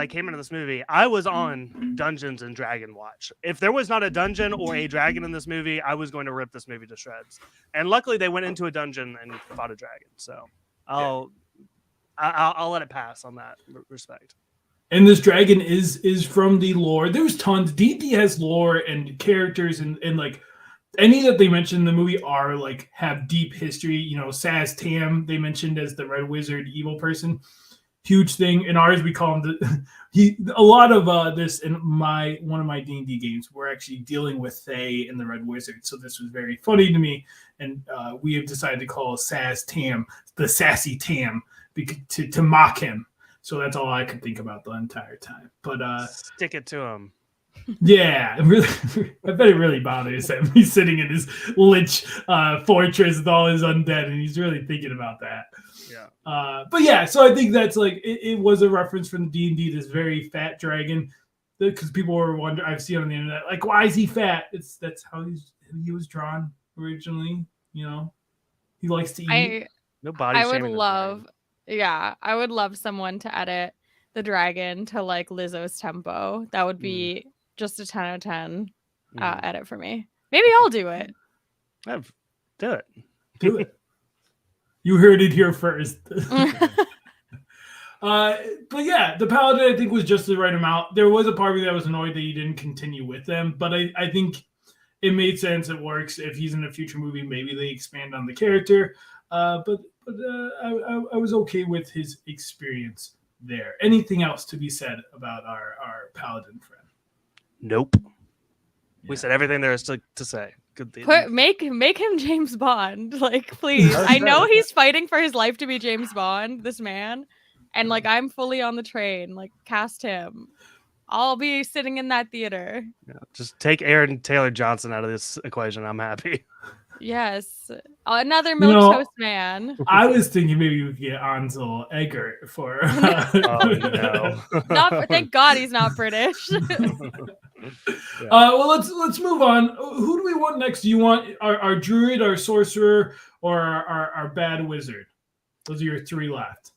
[SPEAKER 1] came into this movie, I was on Dungeons and Dragon Watch. If there was not a dungeon or a dragon in this movie, I was going to rip this movie to shreds. And luckily they went into a dungeon and fought a dragon. So I'll let it pass on that respect.
[SPEAKER 2] And this dragon is from the lore. There's tons. D&D has lore and characters and any that they mentioned in the movie are have deep history. Saz Tam they mentioned as the Red Wizard evil person, huge thing. In ours we call him a lot of this in one of my D&D games. We're actually dealing with Fae and the Red Wizard, so this was very funny to me. And we have decided to call Saz Tam the Sassy Tam to mock him. So that's all I could think about the entire time. But
[SPEAKER 1] stick it to him.
[SPEAKER 2] Yeah, really, I bet it really bothers him. He's sitting in his lich fortress with all his undead, and he's really thinking about that.
[SPEAKER 1] Yeah.
[SPEAKER 2] But yeah, so I think that's it was a reference from D&D, this very fat dragon, because people were wondering. I've seen on the internet why is he fat? That's how he was drawn originally. He likes to eat.
[SPEAKER 1] No body
[SPEAKER 3] I would love. Yeah, I would love someone to edit the dragon to Lizzo's tempo. That would be just a 10 out of 10 edit for me. Maybe I'll do it.
[SPEAKER 1] Do it.
[SPEAKER 2] Do it. You heard it here first. But yeah, the Paladin I think was just the right amount. There was a part of me that was annoyed that he didn't continue with them, but I think it made sense. It works. If he's in a future movie, maybe they expand on the character. I was okay with his experience there. Anything else to be said about our Paladin friend?
[SPEAKER 1] Nope. We
[SPEAKER 2] Yeah.
[SPEAKER 1] said everything there is to say. Good.
[SPEAKER 3] Make him James Bond, like, please. I know he's fighting for his life to be James Bond, this man, and like I'm fully on the train. Like, cast him. I'll be sitting in that theater.
[SPEAKER 1] Yeah, just take Aaron Taylor Johnson out of this equation. I'm happy.
[SPEAKER 3] Yes, another milquetoast man.
[SPEAKER 2] I was thinking maybe we could get Ansel Eggert for.
[SPEAKER 1] Oh no!
[SPEAKER 3] Thank God he's not British.
[SPEAKER 2] Yeah. Well, let's move on. Who do we want next? Do you want our druid, our sorcerer, or our bad wizard? Those are your three left.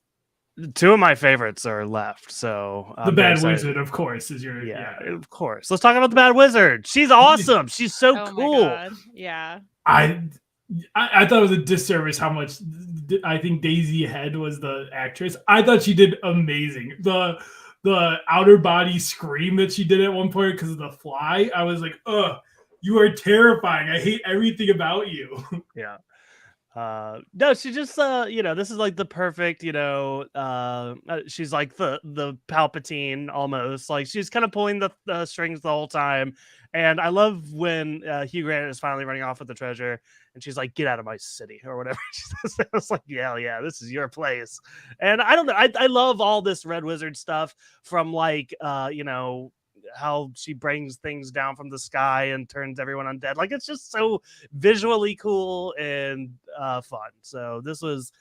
[SPEAKER 1] Two of my favorites are left. So
[SPEAKER 2] the bad wizard, of course, is your
[SPEAKER 1] yeah. Of course. Let's talk about the bad wizard. She's awesome. She's so cool.
[SPEAKER 3] My God. Yeah.
[SPEAKER 2] I thought it was a disservice how much I think Daisy Head was the actress. I thought she did amazing. The outer body scream that she did at one point because of the fly, I was like, ugh, you are terrifying. I hate everything about you.
[SPEAKER 1] Yeah. No, she just this is like the perfect, she's like the Palpatine almost. Like she's kind of pulling the strings the whole time. And I love when Hugh Grant is finally running off with the treasure and she's like, get out of my city or whatever. She says. I was like, yeah, this is your place. And I don't know. I love all this Red Wizard stuff from like, how she brings things down from the sky and turns everyone undead. Like, it's just so visually cool and fun. So this was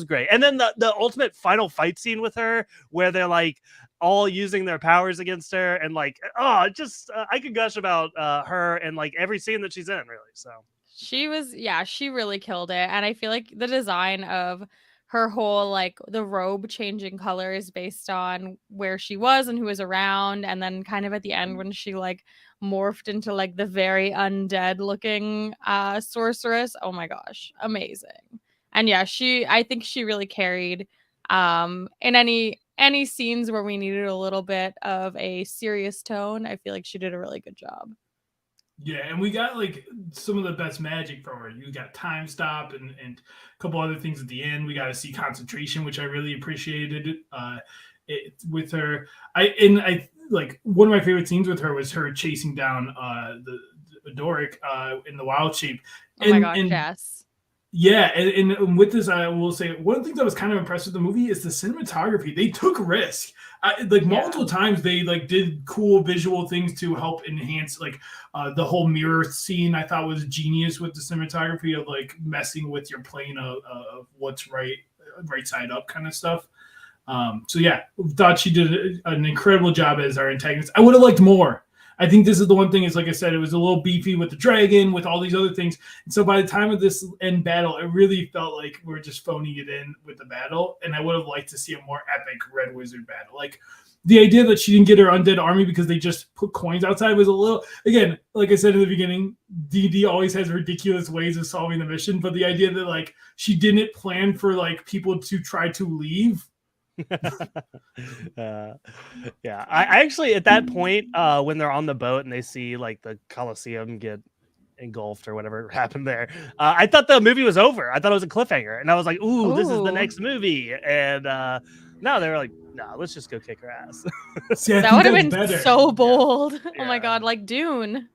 [SPEAKER 1] great. And then the ultimate final fight scene with her where they're like all using their powers against her and like, I could gush about her and like every scene that she's in, really. So
[SPEAKER 3] she really killed it. And I feel like the design of her whole, like, the robe changing colors based on where she was and who was around, and then kind of at the end when she like morphed into like the very undead looking sorceress. Oh my gosh, amazing. And yeah, I think she really carried in any scenes where we needed a little bit of a serious tone. I feel like she did a really good job.
[SPEAKER 2] Yeah, and we got like some of the best magic from her. You got time stop and a couple other things at the end. We got to see concentration, which I really appreciated with her. I like one of my favorite scenes with her was her chasing down the Doric in the wild shape.
[SPEAKER 3] Oh my gosh, yes.
[SPEAKER 2] Yeah, and with this, I will say one of the things I was kind of impressed with the movie is the cinematography. They took risk. Multiple times they like did cool visual things to help enhance like the whole mirror scene. I thought was genius with the cinematography of like messing with your plane of what's right side up kind of stuff. So yeah, thought she did an incredible job as our antagonist. I would have liked more. I think this is the one thing is, like I said, it was a little beefy with the dragon, with all these other things. And so by the time of this end battle, it really felt like we're just phoning it in with the battle. And I would have liked to see a more epic Red Wizard battle. Like the idea that she didn't get her undead army because they just put coins outside was a little, again, like I said in the beginning, D&D always has ridiculous ways of solving the mission. But the idea that like she didn't plan for like people to try to leave.
[SPEAKER 1] Yeah, I actually at that point when they're on the boat and they see like the Colosseum get engulfed or whatever happened there, I thought the movie was over. I thought it was a cliffhanger and I was like, ooh. This is the next movie. And no, they were like, no, let's just go kick her ass.
[SPEAKER 2] See,
[SPEAKER 3] that would have been
[SPEAKER 2] better.
[SPEAKER 3] So bold.
[SPEAKER 1] Yeah.
[SPEAKER 3] Oh my god, like Dune.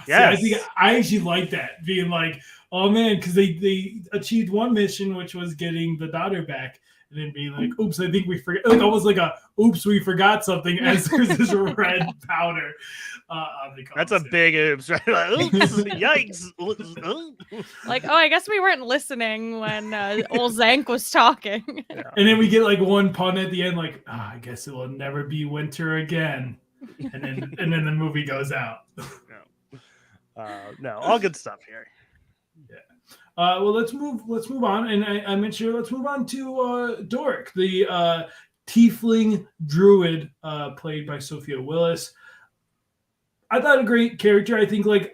[SPEAKER 2] Yeah, I think I actually like that, being like, oh man, because they achieved one mission, which was getting the daughter back. And then being like, oops, I think we forgot. Like almost like a, oops, we forgot something as there's this red powder on the Colosseum.
[SPEAKER 1] That's a big oops, right? Like, oops, yikes.
[SPEAKER 3] Like, oh, I guess we weren't listening when old Zank was talking.
[SPEAKER 2] Yeah. And then we get like one pun at the end, like, I guess it will never be winter again. And then the movie goes out.
[SPEAKER 1] No, all good stuff here.
[SPEAKER 2] Yeah. Well, let's move on. And I mentioned, let's move on to Doric, the tiefling druid played by Sophia Willis. I thought a great character. I think like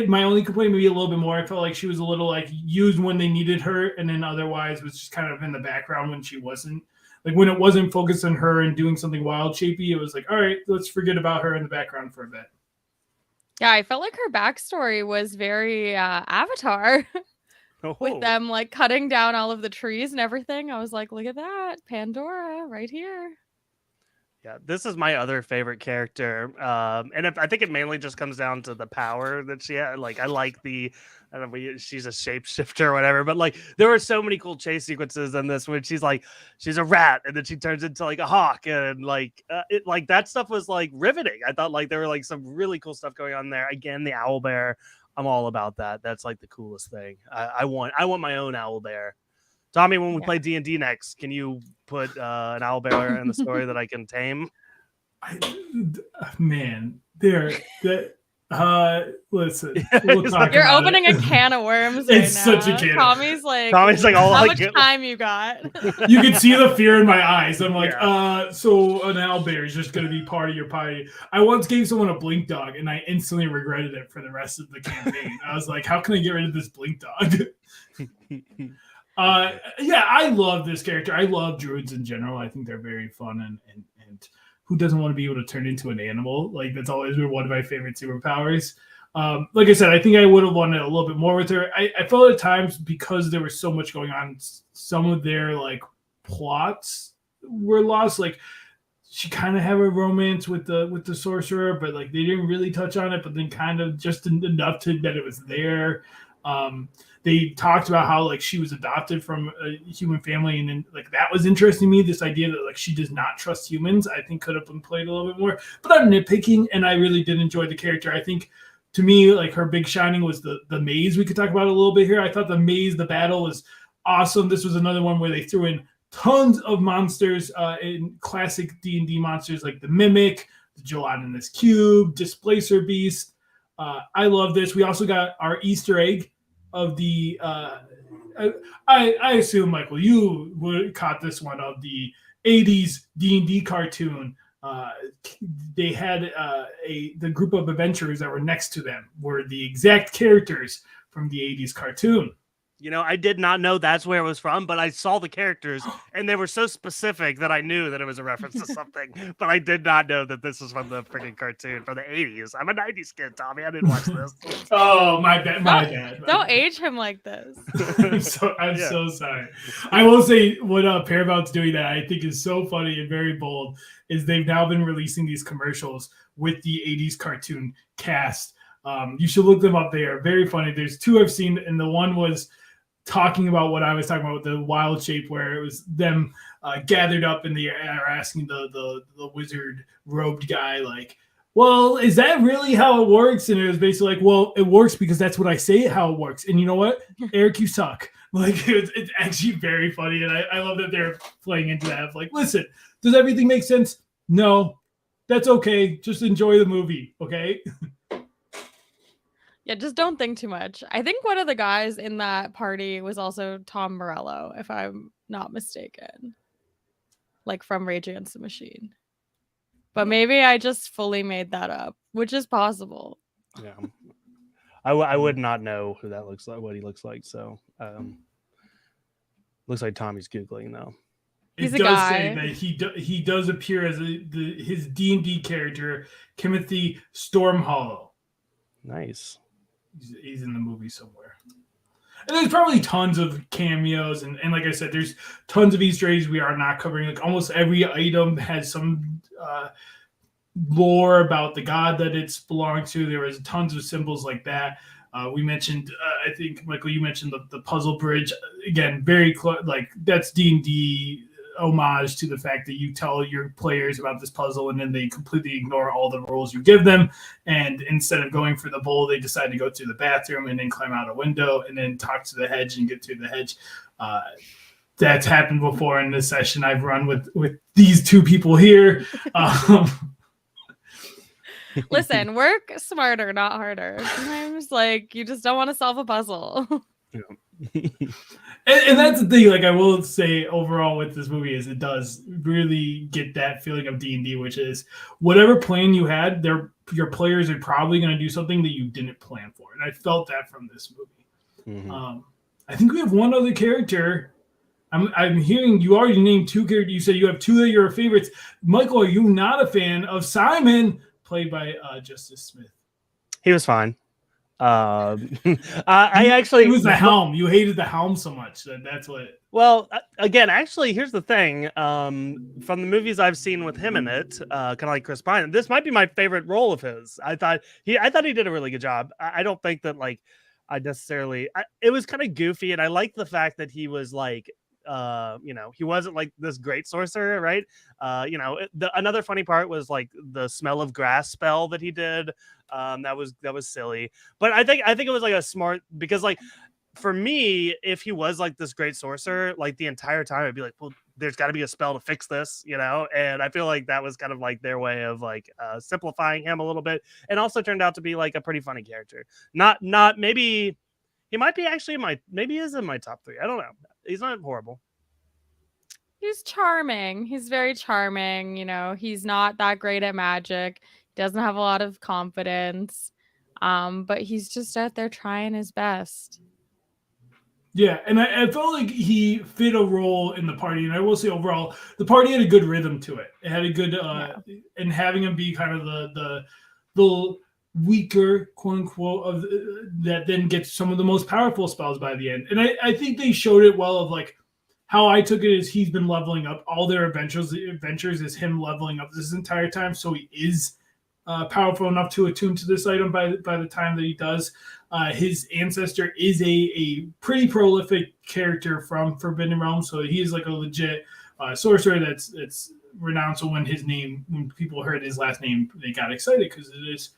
[SPEAKER 2] my only complaint maybe a little bit more. I felt like she was a little like used when they needed her, and then otherwise was just kind of in the background when she wasn't. Like when it wasn't focused on her and doing something wild shapey, it was like, all right, let's forget about her in the background for a bit.
[SPEAKER 3] Yeah, I felt like her backstory was very Avatar. With them like cutting down all of the trees and everything. I was like, look at that, Pandora right here.
[SPEAKER 1] Yeah, this is my other favorite character, and I think it mainly just comes down to the power that she had. Like, I like I don't know, she's a shapeshifter or whatever, but like, there were so many cool chase sequences in this when she's a rat, and then she turns into like a hawk, and like, like that stuff was like riveting. I thought like there were like some really cool stuff going on there. Again, the owl bear, I'm all about that. That's like the coolest thing. I want my own owl bear. Tommy, when we play D&D next, can you put an owl bear in the story that I can tame?
[SPEAKER 2] Listen, we'll talk
[SPEAKER 3] You're
[SPEAKER 2] about
[SPEAKER 3] opening
[SPEAKER 2] it.
[SPEAKER 3] a can of worms.
[SPEAKER 2] It's
[SPEAKER 3] right
[SPEAKER 2] such
[SPEAKER 3] now.
[SPEAKER 2] a can.
[SPEAKER 3] Tommy's like,
[SPEAKER 1] all
[SPEAKER 3] how
[SPEAKER 1] like,
[SPEAKER 3] much time you got?
[SPEAKER 2] You can see the fear in my eyes. I'm like, so an owl bear is just going to be part of your party. I once gave someone a blink dog, and I instantly regretted it for the rest of the campaign. I was like, how can I get rid of this blink dog? Yeah, I love this character. I love druids in general. I think they're very fun, and who doesn't want to be able to turn into an animal? Like, that's always been one of my favorite superpowers. Like I said, I think I would have wanted a little bit more with her. I felt at times, because there was so much going on, some of their like plots were lost. Like, she kind of had a romance with the sorcerer, but like they didn't really touch on it, but then kind of just enough to that it was there. They talked about how like she was adopted from a human family, and then like that was interesting to me. This idea that like she does not trust humans, I think could have been played a little bit more. But I'm nitpicking, and I really did enjoy the character. I think to me, like her big shining was the maze. We could talk about it a little bit here. I thought the maze, the battle was awesome. This was another one where they threw in tons of monsters in classic D&D monsters like the Mimic, the Gelatinous Cube, Displacer Beast. I love this. We also got our Easter egg of the I assume, Michael, you would caught this one, of the 80s D&D cartoon. They had the group of adventurers that were next to them were the exact characters from the 80s cartoon.
[SPEAKER 1] You know, I did not know that's where it was from, but I saw the characters, and they were so specific that I knew that it was a reference to something. But I did not know that this was from the freaking cartoon from the 80s. I'm a 90s kid, Tommy. I didn't watch this.
[SPEAKER 2] Oh, my bad.
[SPEAKER 3] Don't age him like this.
[SPEAKER 2] I'm so sorry. I will say what Paramount's doing that I think is so funny and very bold is they've now been releasing these commercials with the 80s cartoon cast. You should look them up. They are very funny. There's two I've seen, and the one was talking about what I was talking about with the wild shape, where it was them gathered up in the air asking the wizard robed guy, like, well, is that really how it works? And it was basically like, well, it works because that's what I say how it works. And you know what? Eric, you suck. Like, it's actually very funny. And I love that they're playing into that. Like, listen, does everything make sense? No, that's okay. Just enjoy the movie. Okay.
[SPEAKER 3] Yeah, just don't think too much. I think one of the guys in that party was also Tom Morello, if I'm not mistaken. Like from Rage Against the Machine. But maybe I just fully made that up, which is possible.
[SPEAKER 1] Yeah. I would not know who that looks like, what he looks like. So, looks like Tommy's Googling though.
[SPEAKER 3] He's
[SPEAKER 2] it
[SPEAKER 3] a
[SPEAKER 2] does
[SPEAKER 3] guy.
[SPEAKER 2] say that he does appear as his D&D character, Timothy Stormhollow.
[SPEAKER 1] Nice.
[SPEAKER 2] He's in the movie somewhere. And there's probably tons of cameos, and like I said, there's tons of Easter eggs we are not covering. Like almost every item has some lore about the god that it's belonged to. There was tons of symbols like that. We mentioned, I think, Michael, you mentioned the puzzle bridge. Again, very like that's D&D homage to the fact that you tell your players about this puzzle and then they completely ignore all the rules you give them. And instead of going for the bowl, they decide to go to the bathroom and then climb out a window and then talk to the hedge and get through the hedge. That's happened before in this session I've run with these two people here.
[SPEAKER 3] Listen, work smarter, not harder. Sometimes, like, you just don't want to solve a puzzle.
[SPEAKER 2] And that's the thing. Like I will say, overall with this movie is it does really get that feeling of D&D, which is whatever plan you had, your players are probably going to do something that you didn't plan for, and I felt that from this movie. I think we have one other character. I'm hearing you already named two characters. You said you have two of your favorites. Michael, are you not a fan of Simon, played by Justice Smith?
[SPEAKER 1] He was fine. I actually,
[SPEAKER 2] it was the helm. You hated the helm so much that's what.
[SPEAKER 1] Well, again, actually, here's the thing. From the movies I've seen with him in it, kind of like Chris Pine, this might be my favorite role of his. I thought he did a really good job. I don't think that like I necessarily. It was kind of goofy, and I liked the fact that he was like. He wasn't like this great sorcerer, right? Another funny part was like the smell of grass spell that he did. That was silly, but I think it was like a smart, because like for me, if he was like this great sorcerer, like the entire time I'd be like, well, there's got to be a spell to fix this, and I feel like that was kind of like their way of like simplifying him a little bit, and also turned out to be like a pretty funny character. Not maybe he might be actually maybe he is in my top 3. I don't know. He's not horrible.
[SPEAKER 3] He's charming. He's very charming. He's not that great at magic. He doesn't have a lot of confidence. But he's just out there trying his best.
[SPEAKER 2] Yeah, and I felt like he fit a role in the party, and I will say overall, the party had a good rhythm to it. It had a good, and having him be kind of the weaker, quote unquote, of that then gets some of the most powerful spells by the end. And I think they showed it well of like how I took it is he's been leveling up. All their adventures is him leveling up this entire time, so he is powerful enough to attune to this item by the time that he does. His ancestor is a pretty prolific character from Forbidden Realms, so he is like a legit sorcerer that's renowned. So when people heard his last name, they got excited because it is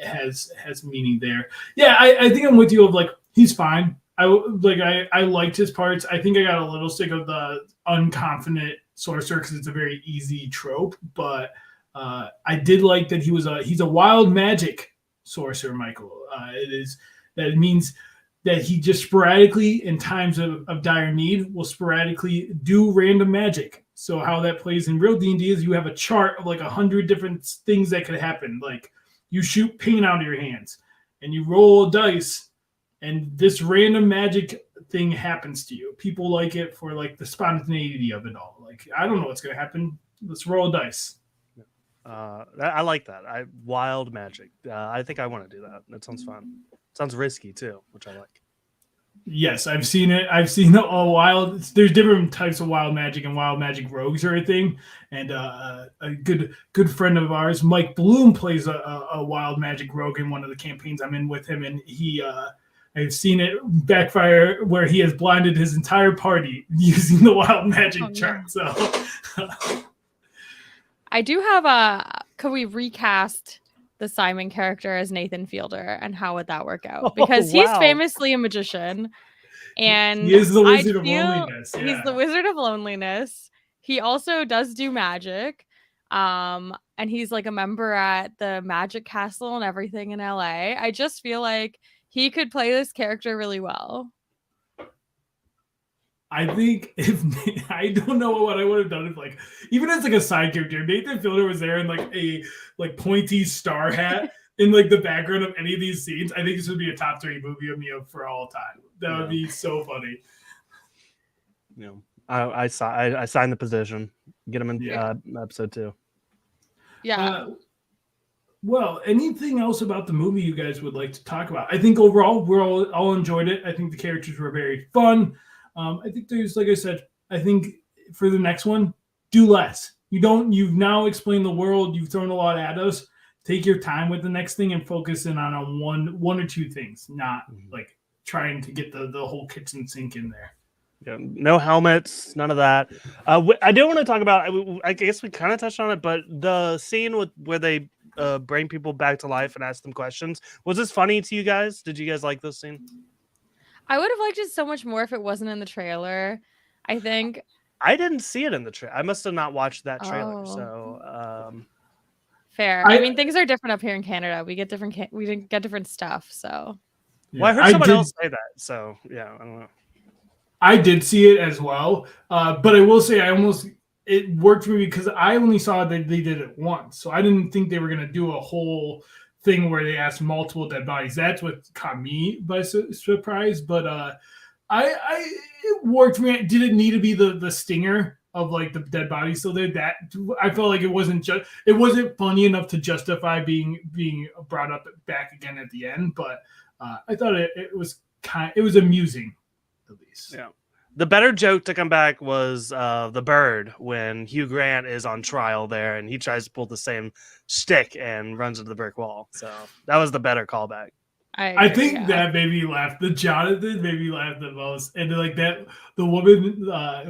[SPEAKER 2] has meaning there. Yeah, I think I'm with you of like he's fine. I liked his parts. I think I got a little sick of the unconfident sorcerer because it's a very easy trope, but I did like that he's a wild magic sorcerer, Michael. That means that he just sporadically, in times of dire need, will sporadically do random magic. So how that plays in real D&D is you have a chart of like 100 different things that could happen. Like you shoot paint out of your hands and you roll dice and this random magic thing happens to you. People like it for like the spontaneity of it all. Like, I don't know what's going to happen. Let's roll dice.
[SPEAKER 1] I like that. Wild magic. I think I want to do that. That sounds fun. Sounds risky too, which I like.
[SPEAKER 2] Yes, I've seen it. I've seen a wild. There's different types of wild magic, and wild magic rogues are a thing. And a good friend of ours, Mike Bloom, plays a wild magic rogue in one of the campaigns I'm in with him, and I've seen it backfire where he has blinded his entire party using the wild magic chart. So.
[SPEAKER 3] I do have could we recast the Simon character as Nathan Fielder, and how would that work out? Because he's famously a magician, and
[SPEAKER 2] he is the Wizard of Loneliness. Yeah.
[SPEAKER 3] He's the Wizard of Loneliness. He also does do magic, and he's like a member at the Magic Castle and everything in LA. I just feel like he could play this character really well.
[SPEAKER 2] I think I don't know what I would have done if like even as like a side character, Nathan Fielder was there in like a pointy star hat in like the background of any of these scenes. I think this would be a top 3 movie of me for all time. That would be so funny.
[SPEAKER 1] I signed the position. Get him in episode 2.
[SPEAKER 3] Yeah.
[SPEAKER 2] Well, anything else about the movie you guys would like to talk about? I think overall we're all enjoyed it. I think the characters were very fun. I think there's, like I said, I think for the next one, do less. You've now explained the world. You've thrown a lot at us. Take your time with the next thing and focus in on one or two things, not like trying to get the whole kitchen sink in there.
[SPEAKER 1] Yeah, no helmets, none of that. I do want to talk about, I guess we kind of touched on it, but the scene where they bring people back to life and ask them questions. Was this funny to you guys? Did you guys like this scene?
[SPEAKER 3] I would have liked it so much more if it wasn't in the trailer. I think
[SPEAKER 1] I didn't see it in the trailer. I must have not watched that trailer. So
[SPEAKER 3] fair. I mean, things are different up here in Canada. We get different stuff. So
[SPEAKER 1] well, I heard someone else say that. So yeah, I don't know.
[SPEAKER 2] I did see it as well, but I will say it worked for me because I only saw that they did it once, so I didn't think they were gonna do a whole thing where they asked multiple dead bodies. That's what caught me by surprise. But I it worked for me. Did it need to be the stinger of like the dead body still there? That I felt like it wasn't funny enough to justify being brought up back again at the end. But I thought it was amusing at least.
[SPEAKER 1] Yeah. The better joke to come back was the bird when Hugh Grant is on trial there and he tries to pull the same stick and runs into the brick wall. So that was the better callback.
[SPEAKER 2] I think that made me laugh. The Jonathan made me laugh the most, and like that, the woman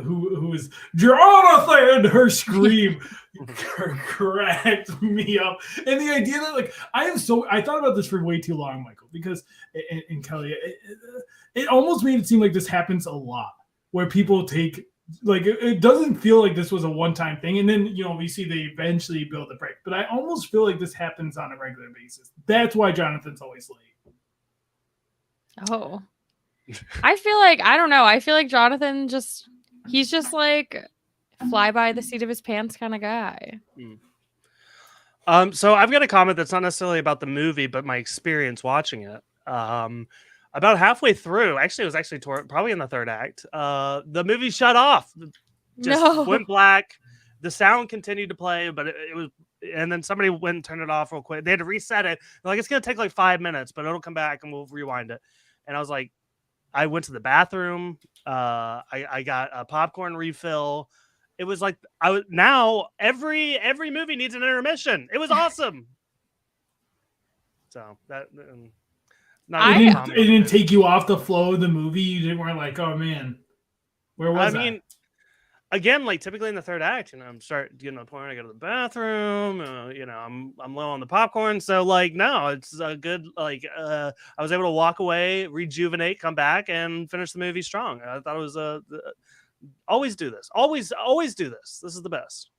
[SPEAKER 2] who was Jonathan, her scream cracked me up. And the idea that like I thought about this for way too long, Michael, because in Kelly, it almost made it seem like this happens a lot, where people take like it doesn't feel like this was a one-time thing, and then we see they eventually build the break. But I almost feel like this happens on a regular basis. That's why Jonathan's always late.
[SPEAKER 3] Oh, I feel like, I don't know. I feel like Jonathan he's just like fly by the seat of his pants kind of guy.
[SPEAKER 1] So I've got a comment that's not necessarily about the movie, but my experience watching it. About halfway through, actually, it was probably in the third act. The movie shut off, went black. The sound continued to play, but it was, and then somebody went and turned it off real quick. They had to reset it. They're like, it's gonna take like 5 minutes, but it'll come back and we'll rewind it. And I was like, I went to the bathroom. I got a popcorn refill. It was like now every movie needs an intermission. It was awesome. So that
[SPEAKER 2] it didn't take you off the flow of the movie. You weren't like, oh man, where was I?
[SPEAKER 1] mean, again, like typically in the third act, I'm starting getting to the point where I go to the bathroom. I'm low on the popcorn, so like no, it's a good like I was able to walk away, rejuvenate, come back, and finish the movie strong. I thought it was always do this, always do this. This is the best.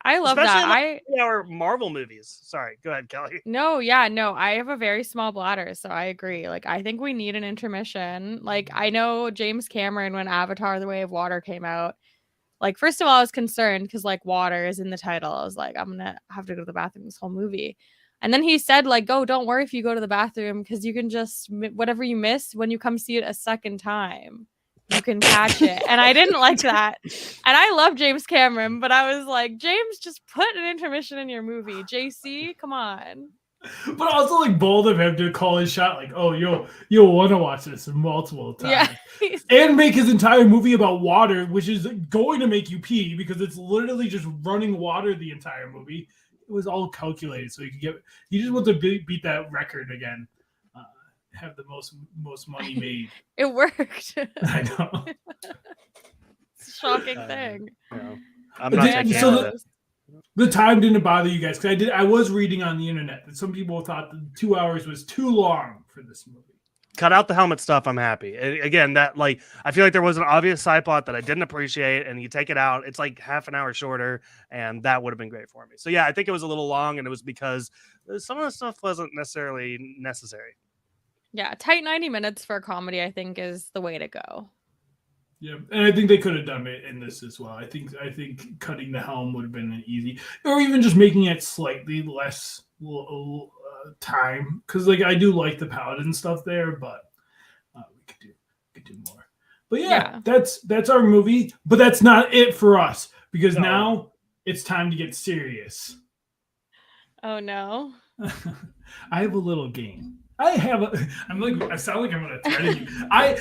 [SPEAKER 3] I love
[SPEAKER 1] especially that. Our Marvel movies. Sorry, go ahead, Kelly.
[SPEAKER 3] No, I have a very small bladder, so I agree. Like, I think we need an intermission. Like, I know James Cameron, when Avatar: The Way of Water came out, like, first of all, I was concerned because like water is in the title. I was like, I'm gonna have to go to the bathroom this whole movie. And then he said, like, don't worry if you go to the bathroom, because you can just whatever you missed when you come see it a second time, you can catch it. And I didn't like that. And I love James Cameron, but I was like, James, just put an intermission in your movie. JC, come on.
[SPEAKER 2] But also like bold of him to call his shot, like, oh, you'll want to watch this multiple times. Yeah. And make his entire movie about water, which is going to make you pee because it's literally just running water the entire movie. It was all calculated so he just wants to beat that record again. Have the most money made.
[SPEAKER 3] It worked.
[SPEAKER 2] I know.
[SPEAKER 3] It's a shocking thing.
[SPEAKER 1] No. I'm not taking
[SPEAKER 2] the time didn't bother you guys because I was reading on the internet that some people thought that 2 hours was too long for this movie.
[SPEAKER 1] Cut out the helmet stuff. I'm happy. Again, that like I feel like there was an obvious side plot that I didn't appreciate, and you take it out, it's like half an hour shorter, and that would have been great for me. So yeah, I think it was a little long, and it was because some of the stuff wasn't necessarily necessary.
[SPEAKER 3] Yeah, tight 90 minutes for a comedy, I think, is the way to go.
[SPEAKER 2] Yeah, and I think they could have done it in this as well. I think cutting the helm would have been an or even just making it slightly less time, because like I do like the paladin stuff there, but we could do more. But yeah, that's our movie, but that's not it for us, because now it's time to get serious.
[SPEAKER 3] Oh no.
[SPEAKER 2] I have a little game. I sound like I'm gonna threaten you. I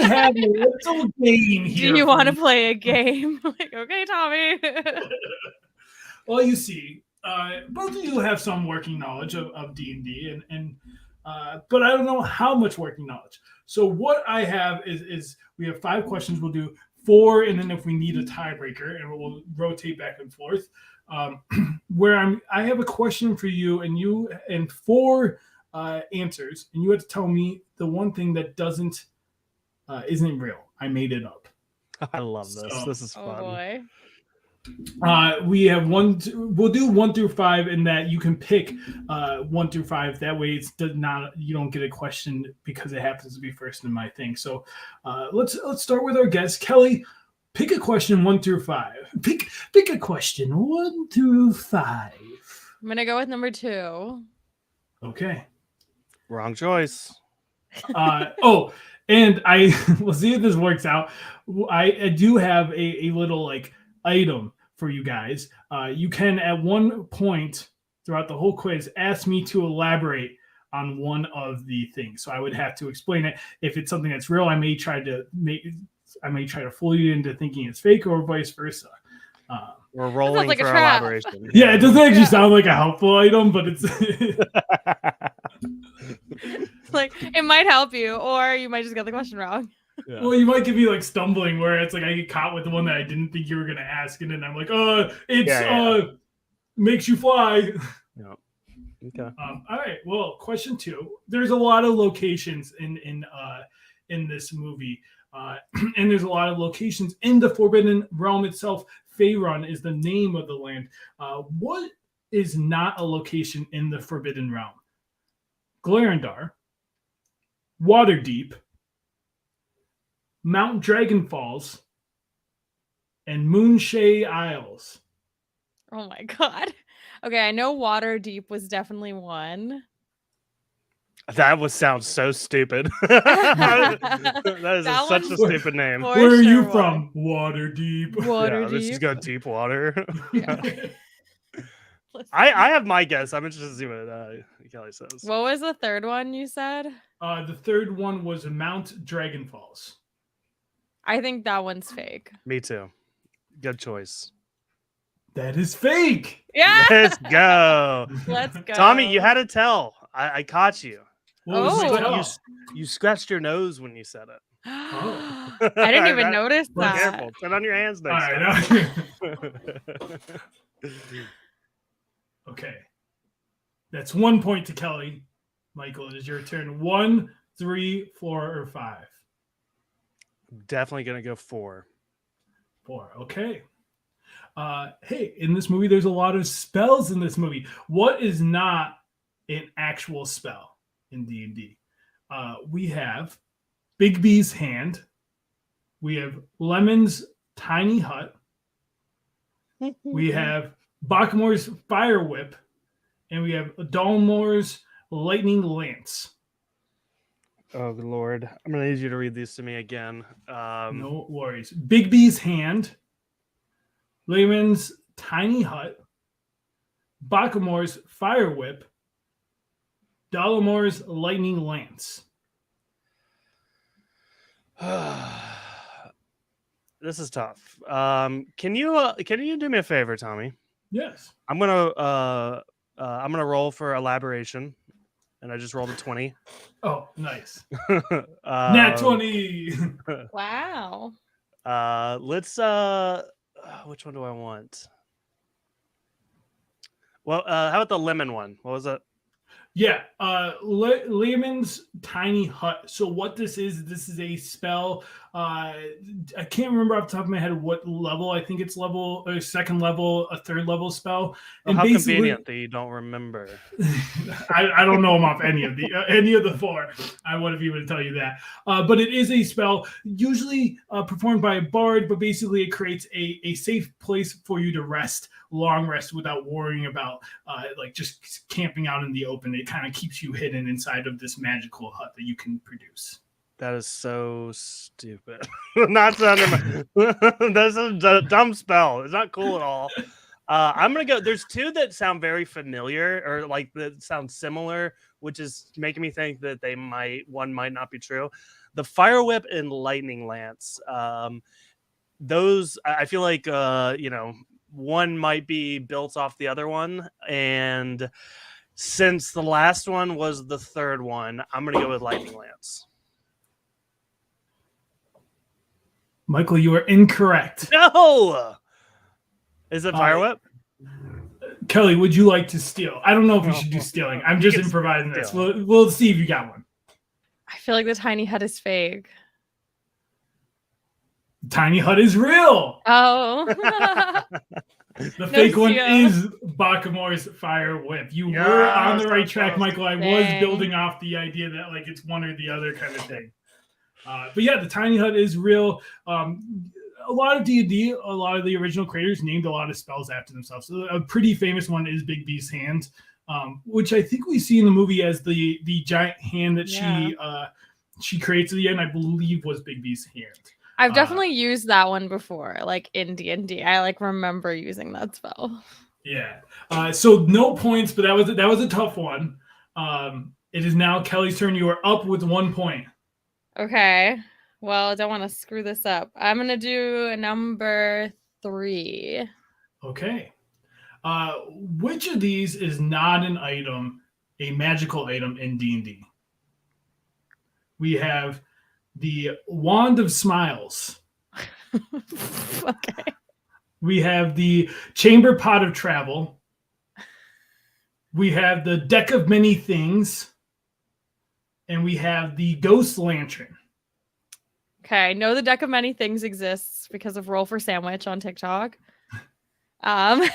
[SPEAKER 2] have a little game here.
[SPEAKER 3] Do you want to play a game? Like, okay, Tommy.
[SPEAKER 2] Well, you see, both of you have some working knowledge of D&D, but I don't know how much working knowledge. So what I have is we have 5 questions. We'll do 4, and then if we need a tiebreaker, and we'll rotate back and forth. Where I have a question for you, and 4 answers, and you have to tell me the one thing that isn't real. I made it up.
[SPEAKER 1] I love this. This is fun.
[SPEAKER 3] Oh boy.
[SPEAKER 2] We have we'll do 1 through 5, in that you can pick 1 through 5. That way, you don't get a question because it happens to be first in my thing. So let's start with our guest, Kelly. Pick a question 1 through 5. Pick a question 1 through 5.
[SPEAKER 3] I'm gonna go with number 2.
[SPEAKER 2] Okay.
[SPEAKER 1] Wrong choice.
[SPEAKER 2] And we'll see if this works out. I do have a little like item for you guys. You can at one point throughout the whole quiz ask me to elaborate on one of the things. So I would have to explain it. If it's something that's real, I may try to fool you into thinking it's fake, or vice versa.
[SPEAKER 1] We're rolling
[SPEAKER 3] like a
[SPEAKER 1] for
[SPEAKER 3] trap.
[SPEAKER 1] elaboration.
[SPEAKER 2] Yeah, it doesn't actually sound like a helpful item, but it's
[SPEAKER 3] Like, it might help you, or you might just get the question wrong.
[SPEAKER 1] Yeah.
[SPEAKER 2] Well, you might get me like stumbling, where it's like I get caught with the one that I didn't think you were gonna ask, and then I'm like, makes you fly.
[SPEAKER 1] Yeah. Okay.
[SPEAKER 2] All right. Well, question 2. There's a lot of locations in this movie, and there's a lot of locations in the Forbidden Realm itself. Faerun is the name of the land. What is not a location in the Forbidden Realm? Glarendar, Waterdeep, Mount Dragon Falls, and Moonshae Isles.
[SPEAKER 3] Oh my god. Okay, I know Waterdeep was definitely one.
[SPEAKER 1] That sounds so stupid. That is
[SPEAKER 3] That
[SPEAKER 1] such a
[SPEAKER 3] one's
[SPEAKER 1] stupid name.
[SPEAKER 3] for
[SPEAKER 2] Where are you
[SPEAKER 3] sure
[SPEAKER 2] from? Waterdeep.
[SPEAKER 1] Yeah, let's just
[SPEAKER 3] Waterdeep.
[SPEAKER 1] go deep water.
[SPEAKER 3] Yeah.
[SPEAKER 1] I have my guess. I'm interested to see what Kelly says.
[SPEAKER 3] What was the third one you said?
[SPEAKER 2] The third one was Mount Dragon Falls.
[SPEAKER 3] I think that one's fake.
[SPEAKER 1] Me too. Good choice.
[SPEAKER 2] That is fake.
[SPEAKER 3] Yeah.
[SPEAKER 1] Let's go.
[SPEAKER 3] Let's go.
[SPEAKER 1] Tommy, you had to tell. I caught you.
[SPEAKER 2] What was
[SPEAKER 3] Oh.
[SPEAKER 2] the tell?
[SPEAKER 1] You scratched your nose when you said it.
[SPEAKER 3] I didn't even notice
[SPEAKER 1] Be
[SPEAKER 3] that.
[SPEAKER 1] careful. Sit on your hands
[SPEAKER 2] All
[SPEAKER 1] next
[SPEAKER 2] right. Okay. That's 1 point to Kelly. Michael, it is your turn. 1, 3, 4, or 5?
[SPEAKER 1] Definitely gonna go 4.
[SPEAKER 2] 4. Okay. Hey, in this movie, there's a lot of spells in this movie. What is not an actual spell in D&D? We have Bigby's Hand. We have Lemon's Tiny Hut. We have Bakmore's Fire Whip. And we have Dalmore's Lightning Lance.
[SPEAKER 1] Oh, good Lord. I'm going to need you to read these to me again.
[SPEAKER 2] No worries. Bigby's Hand. Lemon's Tiny Hut. Bakmore's Fire Whip. Dalmore's Lightning Lance.
[SPEAKER 1] This is tough. Can you do me a favor, Tommy?
[SPEAKER 2] Yes.
[SPEAKER 1] I'm gonna roll for elaboration, and I just rolled a 20.
[SPEAKER 2] Oh, nice. Nat 20.
[SPEAKER 3] Wow.
[SPEAKER 1] Let's which one do I want? Well, how about the lemon one? What was it?
[SPEAKER 2] Yeah, Lemon's Tiny Hut. So what this is a spell. I can't remember off the top of my head what level. I think it's level or second level, a third level spell. And
[SPEAKER 1] how convenient that you don't remember.
[SPEAKER 2] I don't know them off any of the 4. I wouldn't be able to tell you that. But it is a spell usually performed by a bard, but basically it creates a safe place for you to rest, long rest, without worrying about like just camping out in the open. It kind of keeps you hidden inside of this magical hut that you can produce.
[SPEAKER 1] That is so stupid. Not under that's a dumb spell. It's not cool at all. I'm gonna go. There's 2 that sound very familiar, or like that sound similar, which is making me think that one might not be true. The Fire Whip and Lightning Lance. Those I feel like one might be built off the other one, and since the last one was the third one, I'm gonna go with Lightning Lance.
[SPEAKER 2] Michael, you are incorrect.
[SPEAKER 1] No. Is it Fire Whip?
[SPEAKER 2] Kelly, would you like to steal? I don't know if we should do stealing. I'm just improvising this. We'll see if you got one.
[SPEAKER 3] I feel like the tiny hut is fake.
[SPEAKER 2] Tiny Hut is real.
[SPEAKER 3] Oh.
[SPEAKER 2] The fake one
[SPEAKER 3] Sia.
[SPEAKER 2] is Bakamore's fire whip. You were on the right track, Michael. I was
[SPEAKER 3] Dang.
[SPEAKER 2] building off the idea that like it's one or the other kind of thing. But yeah, the Tiny Hut is real. A lot of D&D, a lot of the original creators named a lot of spells after themselves. So a pretty famous one is Big B's hand, which I think we see in the movie as the giant hand that she creates at the end. I believe was Big B's hand.
[SPEAKER 3] I've definitely used that one before, like in D&D. I like remember using that spell.
[SPEAKER 2] Yeah. So no points, but that was a tough one. It is now Kelly's turn. You are up with 1 point.
[SPEAKER 3] Okay. Well, I don't want to screw this up. I'm gonna do number 3.
[SPEAKER 2] Okay. Which of these is not an item, a magical item in D&D? We have the Wand of Smiles.
[SPEAKER 3] Okay.
[SPEAKER 2] We have the Chamber Pot of Travel. We have the Deck of Many Things. And we have the Ghost Lantern.
[SPEAKER 3] Okay, I know the Deck of Many Things exists because of Roll for Sandwich on TikTok. The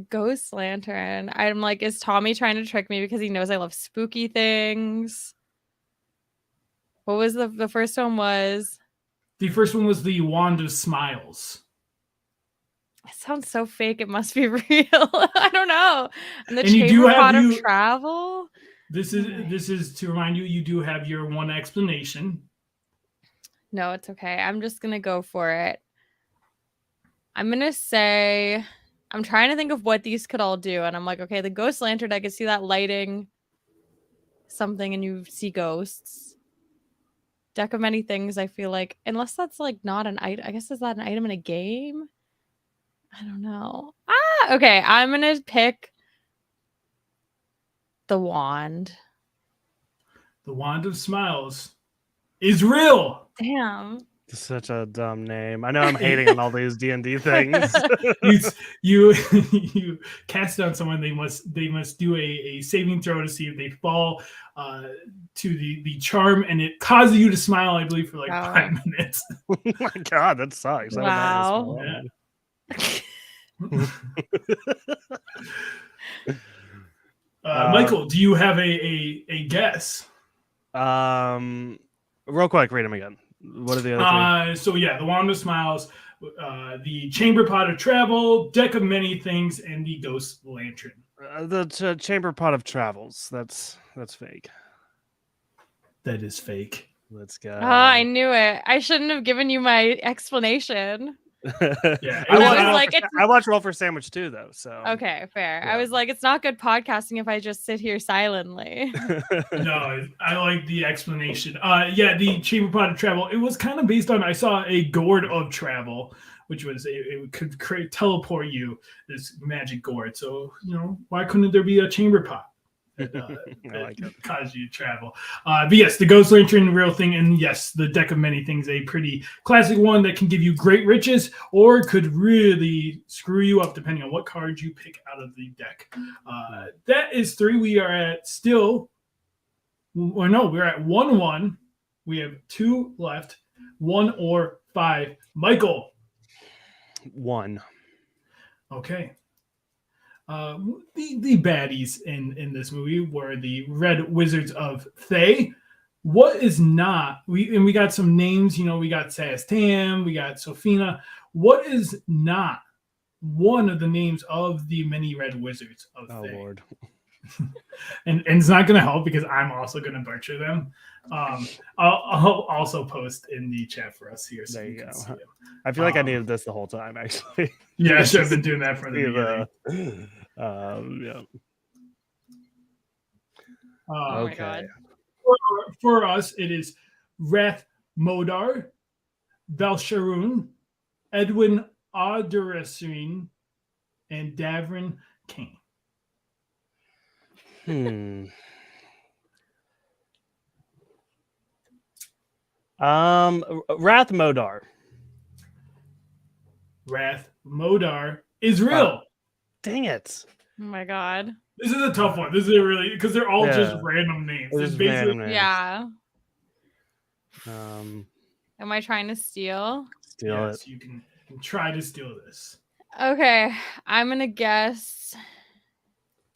[SPEAKER 3] Ghost Lantern. I'm like, is Tommy trying to trick me because he knows I love spooky things? What was the first one was?
[SPEAKER 2] The first one was the Wand of Smiles.
[SPEAKER 3] It sounds so fake. It must be real. I don't know. And the
[SPEAKER 2] And you do
[SPEAKER 3] Chamber
[SPEAKER 2] have
[SPEAKER 3] Pot of
[SPEAKER 2] you-
[SPEAKER 3] Travel.
[SPEAKER 2] This is to remind you, you do have your one explanation.
[SPEAKER 3] No, it's okay. I'm just gonna go for it. I'm gonna say, I'm trying to think of what these could all do, and I'm like, okay, the Ghost Lantern, I could see that lighting something and you see ghosts. Deck of Many Things, I feel like, unless that's like not an item, I guess is that an item in a game? I don't know. Okay, I'm gonna pick the wand.
[SPEAKER 2] The Wand of Smiles is real.
[SPEAKER 3] Damn.
[SPEAKER 1] Such a dumb name. I know I'm hating on all these D&D things.
[SPEAKER 2] You cast it on someone. They must do a saving throw to see if they fall to the charm, and it causes you to smile. I believe for like 5 minutes.
[SPEAKER 1] Oh my god, that sucks. I would not
[SPEAKER 3] Wow.
[SPEAKER 2] Michael, do you have a guess?
[SPEAKER 1] Real quick, read them again. What are the other
[SPEAKER 2] So yeah, the Wand of Smiles, the Chamber Pot of Travel, Deck of Many Things, and the Ghost Lantern.
[SPEAKER 1] The Chamber Pot of Travels. That's fake.
[SPEAKER 2] That is fake.
[SPEAKER 1] Let's go.
[SPEAKER 3] I knew it. I shouldn't have given you my explanation.
[SPEAKER 2] Yeah,
[SPEAKER 1] I watch Roll for Sandwich too, though. So
[SPEAKER 3] Okay, fair.
[SPEAKER 1] Yeah.
[SPEAKER 3] I was like, it's not good podcasting if I just sit here silently.
[SPEAKER 2] No, I like the explanation. Yeah, the Chamber Pot of Travel. It was kind of based on. I saw a gourd of travel, which was it could teleport you, this magic gourd. So why couldn't there be a chamber pot?
[SPEAKER 1] I like it.
[SPEAKER 2] Cause you to travel. But yes, the Ghost Lantern, real thing, and yes, the Deck of Many Things, a pretty classic one that can give you great riches or could really screw you up depending on what cards you pick out of the deck. That is 3. We are at we're at 1-1. We have 2 left, 1 or 5. Michael.
[SPEAKER 1] 1.
[SPEAKER 2] Okay. The baddies in this movie were the Red Wizards of Thay. What is not? We got some names. We got Sastam, we got Sophina. What is not one of the names of the many Red Wizards of Thay?
[SPEAKER 1] Oh Lord.
[SPEAKER 2] and it's not going to help because I'm also going to butcher them. I'll also post in the chat for us here. So
[SPEAKER 1] There you
[SPEAKER 2] can
[SPEAKER 1] go.
[SPEAKER 2] see them.
[SPEAKER 1] I feel like I needed this the whole time, actually.
[SPEAKER 2] Yeah, I should have been doing that from the beginning.
[SPEAKER 1] Yeah.
[SPEAKER 3] Oh my
[SPEAKER 1] Okay.
[SPEAKER 3] God.
[SPEAKER 2] For us, it is Rath Modar, Valsharun, Edwin Auderasin, and Davrin Kane.
[SPEAKER 1] Rath Modar.
[SPEAKER 2] Rath Modar is real.
[SPEAKER 1] Dang it.
[SPEAKER 3] Oh my God.
[SPEAKER 2] This is a tough one. This is really because they're all just
[SPEAKER 1] Yeah.
[SPEAKER 2] random names.
[SPEAKER 1] They're
[SPEAKER 2] It's
[SPEAKER 1] just
[SPEAKER 2] basically
[SPEAKER 1] random names.
[SPEAKER 3] Yeah. Am I trying to steal?
[SPEAKER 1] Steal
[SPEAKER 2] Yes, you can try to steal this.
[SPEAKER 3] Okay, I'm gonna guess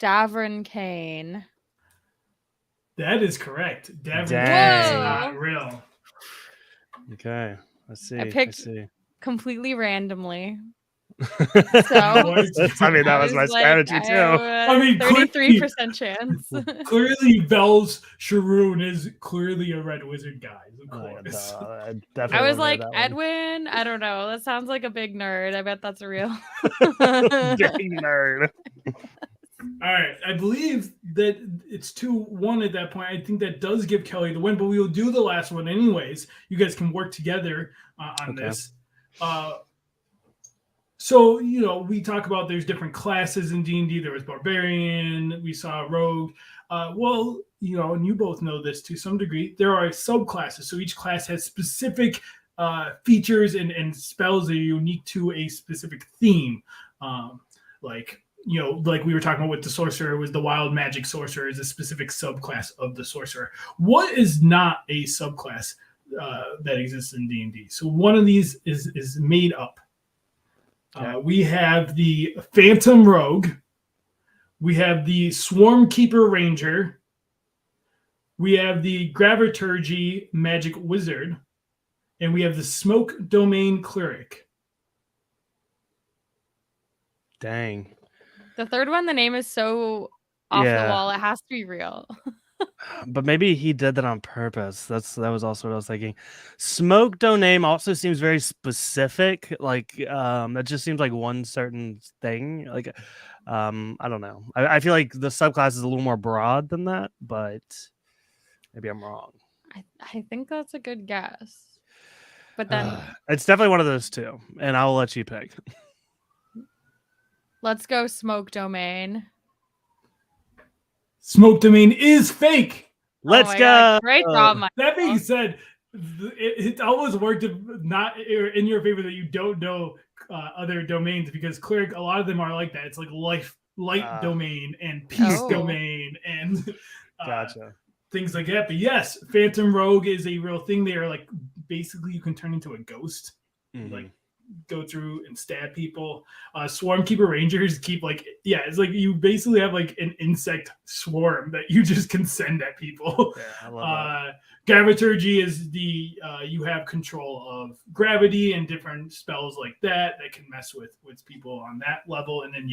[SPEAKER 3] Davern Kane.
[SPEAKER 2] That is correct. Davin
[SPEAKER 1] Dang.
[SPEAKER 2] is
[SPEAKER 3] Whoa!
[SPEAKER 2] not real.
[SPEAKER 1] it. Okay. I see.
[SPEAKER 3] I picked completely randomly. So
[SPEAKER 1] I mean, that
[SPEAKER 3] I
[SPEAKER 1] was
[SPEAKER 3] was
[SPEAKER 1] my
[SPEAKER 3] like,
[SPEAKER 1] strategy too.
[SPEAKER 2] I mean,
[SPEAKER 3] 33% chance.
[SPEAKER 2] Clearly, Vel's Sharoon is clearly a red wizard, guys. Of
[SPEAKER 1] Oh, yeah,
[SPEAKER 2] course.
[SPEAKER 1] duh, I
[SPEAKER 3] I
[SPEAKER 1] definitely
[SPEAKER 3] was
[SPEAKER 1] would've made
[SPEAKER 3] like,
[SPEAKER 1] that one.
[SPEAKER 3] Edwin, I don't know. That sounds like a big nerd. I bet that's real.
[SPEAKER 1] Dang nerd.
[SPEAKER 2] All right, I believe that it's 2-1 at that point. I think that does give Kelly the win, but we will do the last one anyways. You guys can work together on
[SPEAKER 1] Okay.
[SPEAKER 2] this. So, we talk about there's different classes in D&D. There was Barbarian. We saw Rogue. And you both know this to some degree. There are subclasses. So each class has specific features and spells that are unique to a specific theme. Like we were talking about with the sorcerer, was the wild magic sorcerer is a specific subclass of the sorcerer. What is not a subclass that exists in D&D? So one of these is made up.
[SPEAKER 1] Okay.
[SPEAKER 2] We have the Phantom Rogue. We have the Swarm Keeper Ranger. We have the Graviturgy Magic Wizard. And we have the Smoke Domain Cleric.
[SPEAKER 1] Dang.
[SPEAKER 3] The third one, the name is so off the wall. It has to be real.
[SPEAKER 1] But maybe he did that on purpose. That was also what I was thinking. Smoke Domain also seems very specific. Like that just seems like one certain thing. Like I don't know. I feel like the subclass is a little more broad than that, but maybe I'm wrong.
[SPEAKER 3] I think that's a good guess. But then
[SPEAKER 1] it's definitely one of those two, and I'll let you pick.
[SPEAKER 3] Let's go Smoke Domain.
[SPEAKER 2] Smoke Domain is fake.
[SPEAKER 1] Let's go.
[SPEAKER 3] God. Great job, Michael.
[SPEAKER 2] That being said, it almost worked not in your favor that you don't know other domains, because cleric, a lot of them are like that. It's like light domain and peace domain and
[SPEAKER 1] gotcha.
[SPEAKER 2] Things like that. But yes, Phantom Rogue is a real thing. They are like basically you can turn into a ghost, like go through and stab people. Swarm Keeper Rangers keep it's like you basically have like an insect swarm that you just can send at people.
[SPEAKER 1] Yeah, I love that.
[SPEAKER 2] Graviturgy is the you have control of gravity and different spells like that can mess with people on that level. And then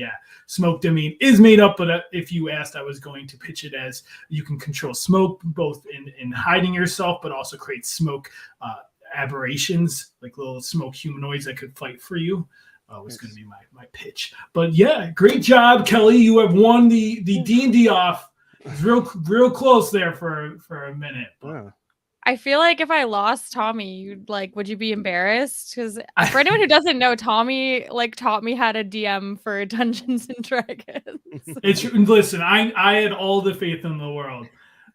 [SPEAKER 2] Smoke Domain is made up, but if you asked, I was going to pitch it as you can control smoke both in hiding yourself, but also create smoke aberrations, like little smoke humanoids that could fight for you. Was going to be my pitch. But great job, Kelly. You have won the D&D off. It's real close there for a minute.
[SPEAKER 1] Yeah.
[SPEAKER 3] I feel like if I lost Tommy, would you be embarrassed? Because for anyone who doesn't know, Tommy taught me how to DM for Dungeons and Dragons.
[SPEAKER 2] Listen, I had all the faith in the world.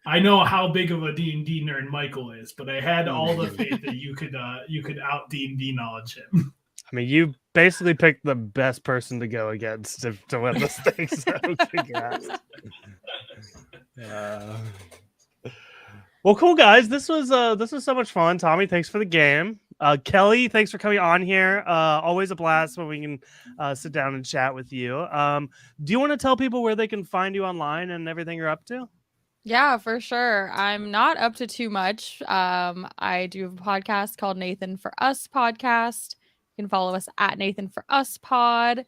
[SPEAKER 2] I know how big of a D&D nerd Michael is, but I had all the faith that you could out D&D knowledge him.
[SPEAKER 1] I mean, you basically picked the best person to go against to win this thing. So congrats. Well, cool guys. This was so much fun. Tommy, thanks for the game. Kelly, thanks for coming on here. Always a blast when we can sit down and chat with you. Do you want to tell people where they can find you online and everything you're up to?
[SPEAKER 3] Yeah, for sure. I'm not up to too much. I do have a podcast called Nathan for Us Podcast. You can follow us at Nathan for Us Pod.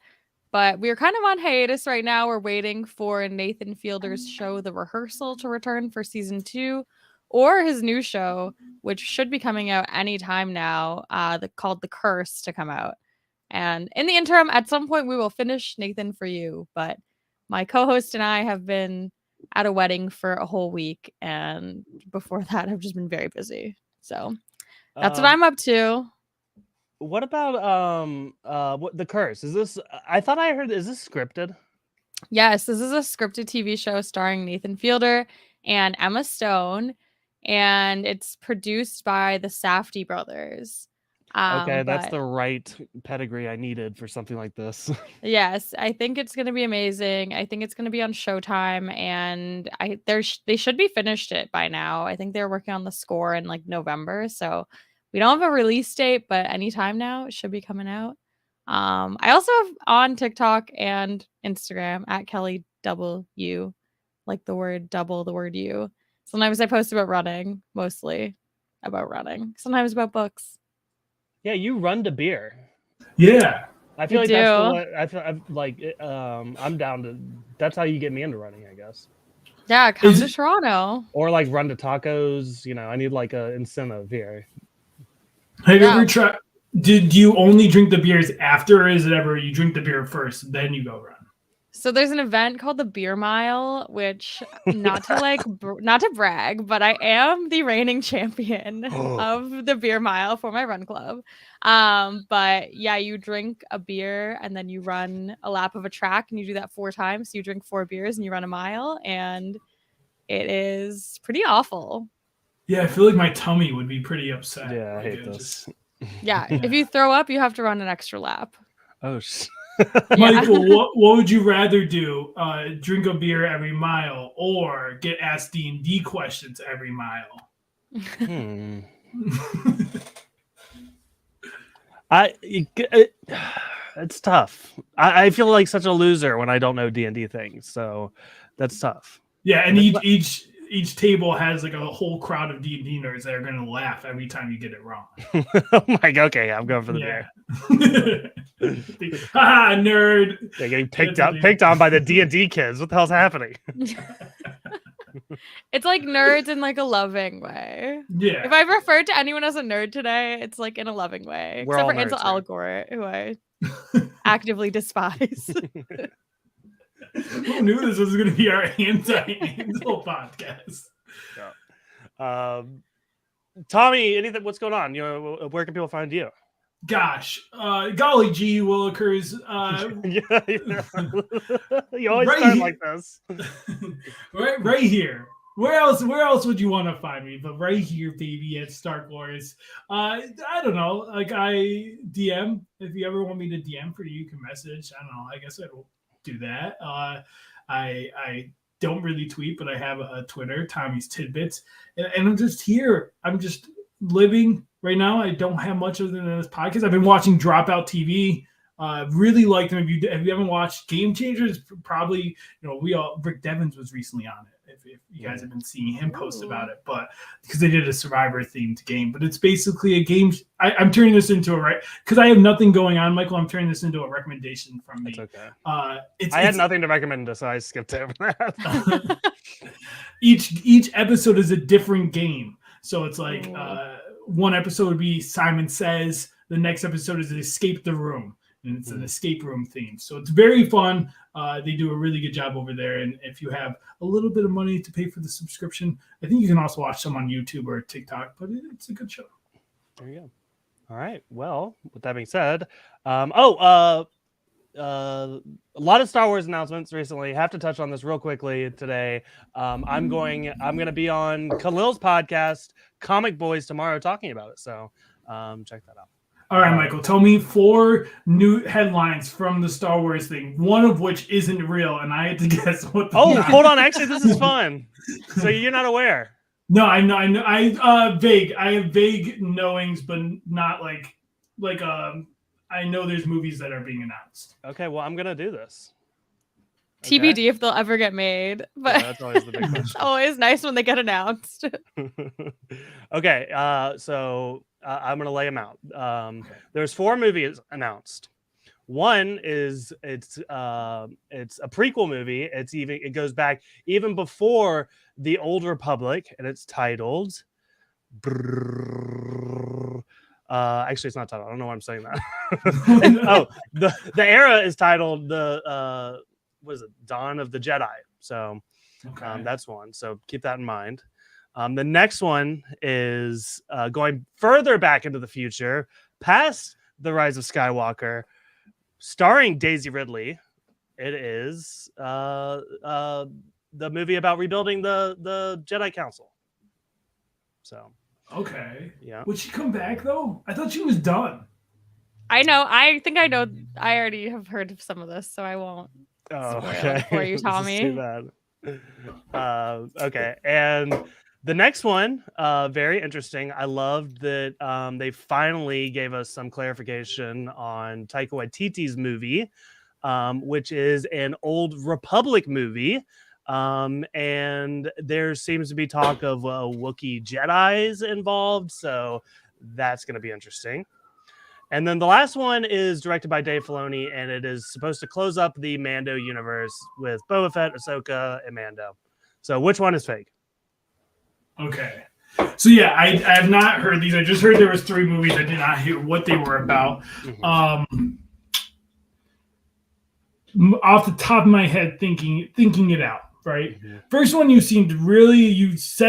[SPEAKER 3] But we're kind of on hiatus right now. We're waiting for Nathan Fielder's show, The Rehearsal, to return for season 2, or his new show, which should be coming out anytime now, called The Curse, to come out. And in the interim, at some point, we will finish Nathan for You. But my co-host and I have been at a wedding for a whole week, and before that I've just been very busy. So that's what I'm up to.
[SPEAKER 1] What about what The Curse? Is this I thought I heard is this scripted?
[SPEAKER 3] Yes, this is a scripted TV show starring Nathan Fielder and Emma Stone, and it's produced by the Safdie brothers.
[SPEAKER 1] Okay, that's the right pedigree I needed for something like this.
[SPEAKER 3] Yes, I think it's going to be amazing. I think it's going to be on Showtime, and they should be finished it by now. I think they're working on the score in November, so We don't have a release date, but anytime now it should be coming out. I also have on TikTok and Instagram at Kelly W, like the word double, the word you. Sometimes I post about running, mostly about running. Sometimes about books.
[SPEAKER 1] Yeah, you run to beer.
[SPEAKER 2] Yeah.
[SPEAKER 1] I feel
[SPEAKER 3] I
[SPEAKER 1] like that's the
[SPEAKER 3] do.
[SPEAKER 1] way. I feel I'm like I'm down to. That's how you get me into running, I guess.
[SPEAKER 3] Yeah, come
[SPEAKER 2] Is
[SPEAKER 3] to
[SPEAKER 2] it-
[SPEAKER 3] Toronto.
[SPEAKER 1] Or like run to tacos. You know, I need like a incentive here.
[SPEAKER 2] Have you
[SPEAKER 3] Yeah.
[SPEAKER 2] ever tried? Did you only drink the beers after, or is it ever you drink the beer first, then you go run?
[SPEAKER 3] So there's an event called the Beer Mile, which not to brag, but I am the reigning champion of the Beer Mile for my run club. But yeah, you drink a beer and then you run a lap of a track, and you do that 4 times. So you drink 4 beers and you run a mile, and it is pretty awful.
[SPEAKER 2] Yeah, I feel like my tummy would be pretty upset.
[SPEAKER 1] Yeah, I
[SPEAKER 2] Like,
[SPEAKER 1] hate
[SPEAKER 2] it
[SPEAKER 1] this.
[SPEAKER 2] just-
[SPEAKER 3] Yeah,
[SPEAKER 2] Yeah.
[SPEAKER 3] if you throw up, you have to run an extra lap.
[SPEAKER 1] Oh,
[SPEAKER 2] Michael, what would you rather do? Drink a beer every mile, or get asked D&D questions every mile?
[SPEAKER 1] Hmm. It's tough. I feel like such a loser when I don't know D&D things, so that's tough.
[SPEAKER 2] Yeah, and
[SPEAKER 1] If
[SPEAKER 2] each table has like a whole crowd of D&D nerds that are going to laugh every time you get it wrong.
[SPEAKER 1] I'm like, okay, I'm going for the beer.
[SPEAKER 2] Ha, nerd.
[SPEAKER 1] They're getting
[SPEAKER 2] That's
[SPEAKER 1] picked on by the D&D kids. What the hell's happening?
[SPEAKER 3] It's like nerds in like a loving way.
[SPEAKER 2] Yeah.
[SPEAKER 3] If I've referred to anyone as a nerd today, it's like in a loving way.
[SPEAKER 1] We're
[SPEAKER 3] Except
[SPEAKER 1] all
[SPEAKER 3] for Ansel
[SPEAKER 1] nerds
[SPEAKER 3] Elgort, who I actively despise.
[SPEAKER 2] Who knew this was going to be our anti-Ansel podcast?
[SPEAKER 1] Tommy, anything? What's going on? You know, where can people find you?
[SPEAKER 2] Gosh, golly gee willikers.
[SPEAKER 1] You always
[SPEAKER 2] Right
[SPEAKER 1] start
[SPEAKER 2] here.
[SPEAKER 1] like this.
[SPEAKER 2] right here. Where else would you want to find me? But right here, baby, at Star Wars. I don't know. Like, I DM. If you ever want me to DM for you, you can message. I don't know. I guess I will do that. I don't really tweet, but I have a Twitter, Tommy's Tidbits, and I'm just here. I'm just living right now. I don't have much other than this podcast. I've been watching Dropout TV. Really like them. If you haven't watched Game Changers, probably Rick Devens was recently on it. If you guys have been seeing him post about it, but because they did a Survivor themed game, but it's basically a game. I'm turning this into because I have nothing going on, Michael. I'm turning this into a recommendation from me.
[SPEAKER 1] That's okay.
[SPEAKER 2] I
[SPEAKER 1] had nothing to recommend, so I skipped over that.
[SPEAKER 2] Each episode is a different game, so it's like one episode would be Simon Says. The next episode is Escape the Room, and it's an escape room theme. So it's very fun. They do a really good job over there. And if you have a little bit of money to pay for the subscription, I think you can also watch some on YouTube or TikTok, but it's a good show.
[SPEAKER 1] There you go. All right. Well, with that being said, a lot of Star Wars announcements recently. Have to touch on this real quickly today. I'm going to be on Khalil's podcast, Comic Boys, tomorrow talking about it. So check that out.
[SPEAKER 2] All right, Michael, tell me 4 new headlines from the Star Wars thing, one of which isn't real, and I had to guess what the
[SPEAKER 1] hold on. Actually, this is fun. So you're not aware.
[SPEAKER 2] No, I know. I vague. I have vague knowings, but not like I know there's movies that are being announced.
[SPEAKER 1] Okay, well, I'm going to do this.
[SPEAKER 3] TBD if they'll ever get made, but
[SPEAKER 1] yeah, that's always the big question.
[SPEAKER 3] It's always nice when they get announced.
[SPEAKER 1] Okay, so I'm gonna lay them out. There's 4 movies announced. One is it's a prequel movie. It goes back even before the Old Republic, and it's titled. Actually, it's not titled. I don't know why I'm saying that. The era is titled what is it? Dawn of the Jedi. So that's one. So keep that in mind. The next one is going further back into the future, past The Rise of Skywalker, starring Daisy Ridley. It is the movie about rebuilding the Jedi Council. So
[SPEAKER 2] okay,
[SPEAKER 1] yeah.
[SPEAKER 2] Would she come back though? I thought she was done.
[SPEAKER 3] I know. I think I know. I already have heard of some of this, so I won't.
[SPEAKER 1] Oh,
[SPEAKER 3] spoil
[SPEAKER 1] okay.
[SPEAKER 3] it for you,
[SPEAKER 1] This is
[SPEAKER 3] Tommy.
[SPEAKER 1] too bad. Okay, and The next one, very interesting. I loved that they finally gave us some clarification on Taika Waititi's movie, which is an old Republic movie. And there seems to be talk of Wookiee Jedis involved, so that's going to be interesting. And then the last one is directed by Dave Filoni, and it is supposed to close up the Mando universe with Boba Fett, Ahsoka, and Mando. So which one is fake?
[SPEAKER 2] Okay. So yeah, I have not heard these. I just heard there was 3 movies. I did not hear what they were about.
[SPEAKER 1] Mm-hmm.
[SPEAKER 2] Off the top of my head, thinking it out. Right.
[SPEAKER 1] Mm-hmm.
[SPEAKER 2] First one, you said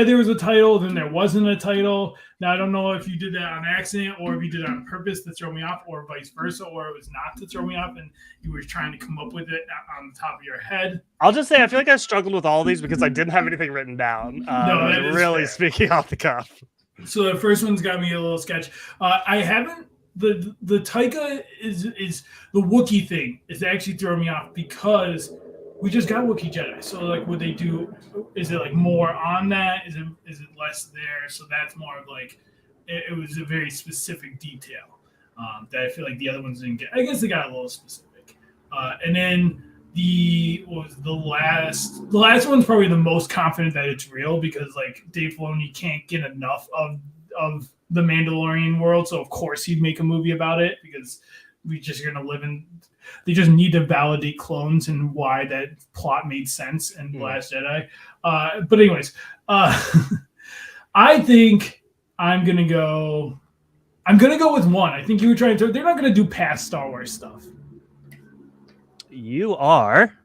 [SPEAKER 2] there was a title, then there wasn't a title. Now I don't know if you did that on accident or if you did it on purpose to throw me off, or vice versa, or it was not to throw me off and you were trying to come up with it on the top of your head.
[SPEAKER 1] I'll just say I feel like I struggled with all these because I didn't have anything written down.
[SPEAKER 2] No, that is
[SPEAKER 1] really
[SPEAKER 2] fair.
[SPEAKER 1] Speaking off the cuff.
[SPEAKER 2] So the first one's got me a little sketch. I haven't. The Taika is the Wookiee thing is actually throwing me off because we just got Wookiee Jedi. So like, would they do? Is it like more on that? Is it less there? So that's more of like it was a very specific detail that I feel like the other ones didn't get. I guess they got a little specific. And then the last one's probably the most confident that it's real because like Dave Filoni can't get enough of the Mandalorian world, so of course he'd make a movie about it because we just are gonna live in. They just need to validate clones and why that plot made sense in The Last Jedi. But anyways, I think I'm gonna go with one. I think you were trying to. They're not gonna do past Star Wars stuff.
[SPEAKER 1] You are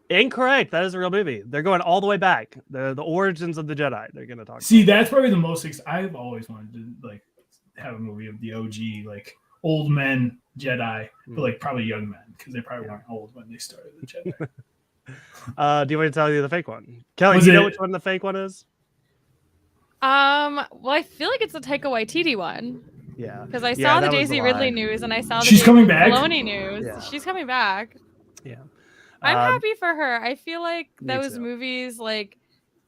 [SPEAKER 1] incorrect. That is a real movie. They're going all the way back. The origins of the Jedi. They're going to talk.
[SPEAKER 2] See, that's probably the most. I've always wanted to like have a movie of the OG, like old men Jedi, but like probably young men because they probably weren't old when they started the Jedi.
[SPEAKER 1] Do you want me to tell you the fake one, Kelly? Do you know which one the fake one is?
[SPEAKER 3] Well, I feel like it's the Taika Waititi one.
[SPEAKER 1] Yeah,
[SPEAKER 3] because I saw the Daisy Ridley news and I saw the
[SPEAKER 2] She's coming back.
[SPEAKER 3] Filoni news. Yeah. She's coming back.
[SPEAKER 1] Yeah,
[SPEAKER 3] I'm happy for her. I feel like those movies, like,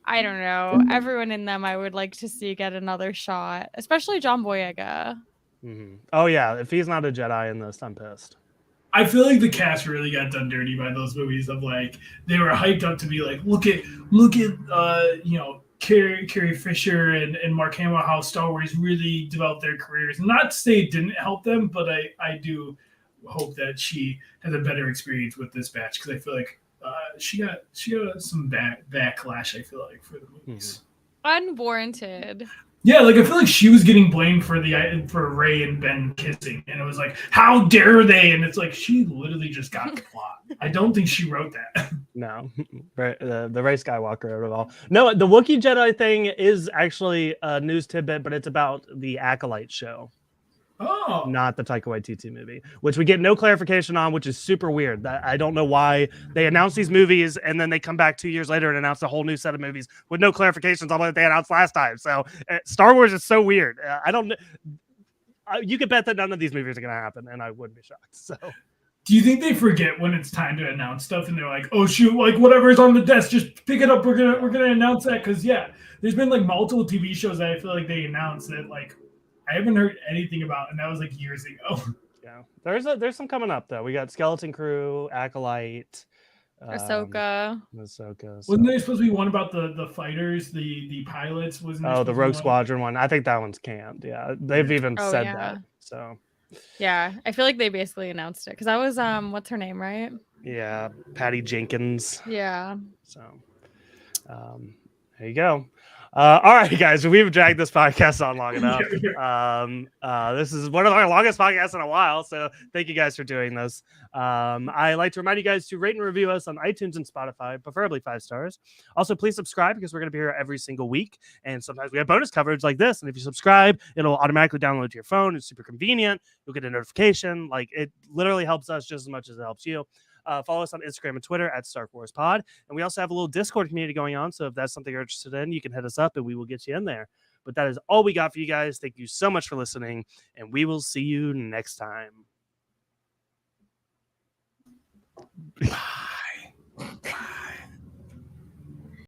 [SPEAKER 3] I don't know, everyone in them I would like to see get another shot, especially John Boyega.
[SPEAKER 1] Mm-hmm. Oh yeah, if he's not a Jedi in this, I'm pissed.
[SPEAKER 2] I feel like the cast really got done dirty by those movies of like they were hyped up to be like, look at you know, Carrie Fisher and Mark Hamill, how Star Wars really developed their careers. Not to say it didn't help them, but I do hope that she has a better experience with this batch because I feel like she got some backlash. I feel like for the movies,
[SPEAKER 3] unwarranted.
[SPEAKER 2] Yeah, like I feel like she was getting blamed for Rey and Ben kissing, and it was like, how dare they? And it's like she literally just got the plot. I don't think she wrote that.
[SPEAKER 1] No, the Rey Skywalker wrote it all. No, the Wookiee Jedi thing is actually a news tidbit, but it's about the Acolyte show.
[SPEAKER 2] Oh,
[SPEAKER 1] not the Taika Waititi movie, which we get no clarification on, which is super weird. I don't know why they announce these movies and then they come back 2 years later and announce a whole new set of movies with no clarifications on what they announced last time. So Star Wars is so weird. I don't. You can bet that none of these movies are going to happen, and I wouldn't be shocked. So.
[SPEAKER 2] Do you think they forget when it's time to announce stuff and they're like, "Oh shoot, like whatever's on the desk, just pick it up. We're gonna announce that." Because yeah, there's been like multiple TV shows that I feel like they announced that like I haven't heard anything about, and that was like years ago.
[SPEAKER 1] Yeah, there's some coming up though. We got Skeleton Crew, Acolyte,
[SPEAKER 3] Ahsoka.
[SPEAKER 1] So.
[SPEAKER 2] Wasn't there supposed to be one about the fighters, the pilots? Wasn't
[SPEAKER 1] the Rogue Squadron one? I think that one's canned. Yeah, they've even said that. So.
[SPEAKER 3] Yeah, I feel like they basically announced it because that was what's her name, right?
[SPEAKER 1] Yeah, Patty Jenkins.
[SPEAKER 3] Yeah.
[SPEAKER 1] So, there you go. All right, guys, we've dragged this podcast on long enough. This is one of our longest podcasts in a while, so thank you guys for doing this. I like to remind you guys to rate and review us on iTunes and Spotify, preferably 5 stars. Also, please subscribe because we're going to be here every single week, and sometimes we have bonus coverage like this, and if you subscribe, it'll automatically download to your phone. It's super convenient. You'll get a notification. Like, it literally helps us just as much as it helps you. Follow us on Instagram and Twitter at Star Wars Pod. And we also have a little Discord community going on. So if that's something you're interested in, you can hit us up and we will get you in there. But that is all we got for you guys. Thank you so much for listening, and we will see you next time.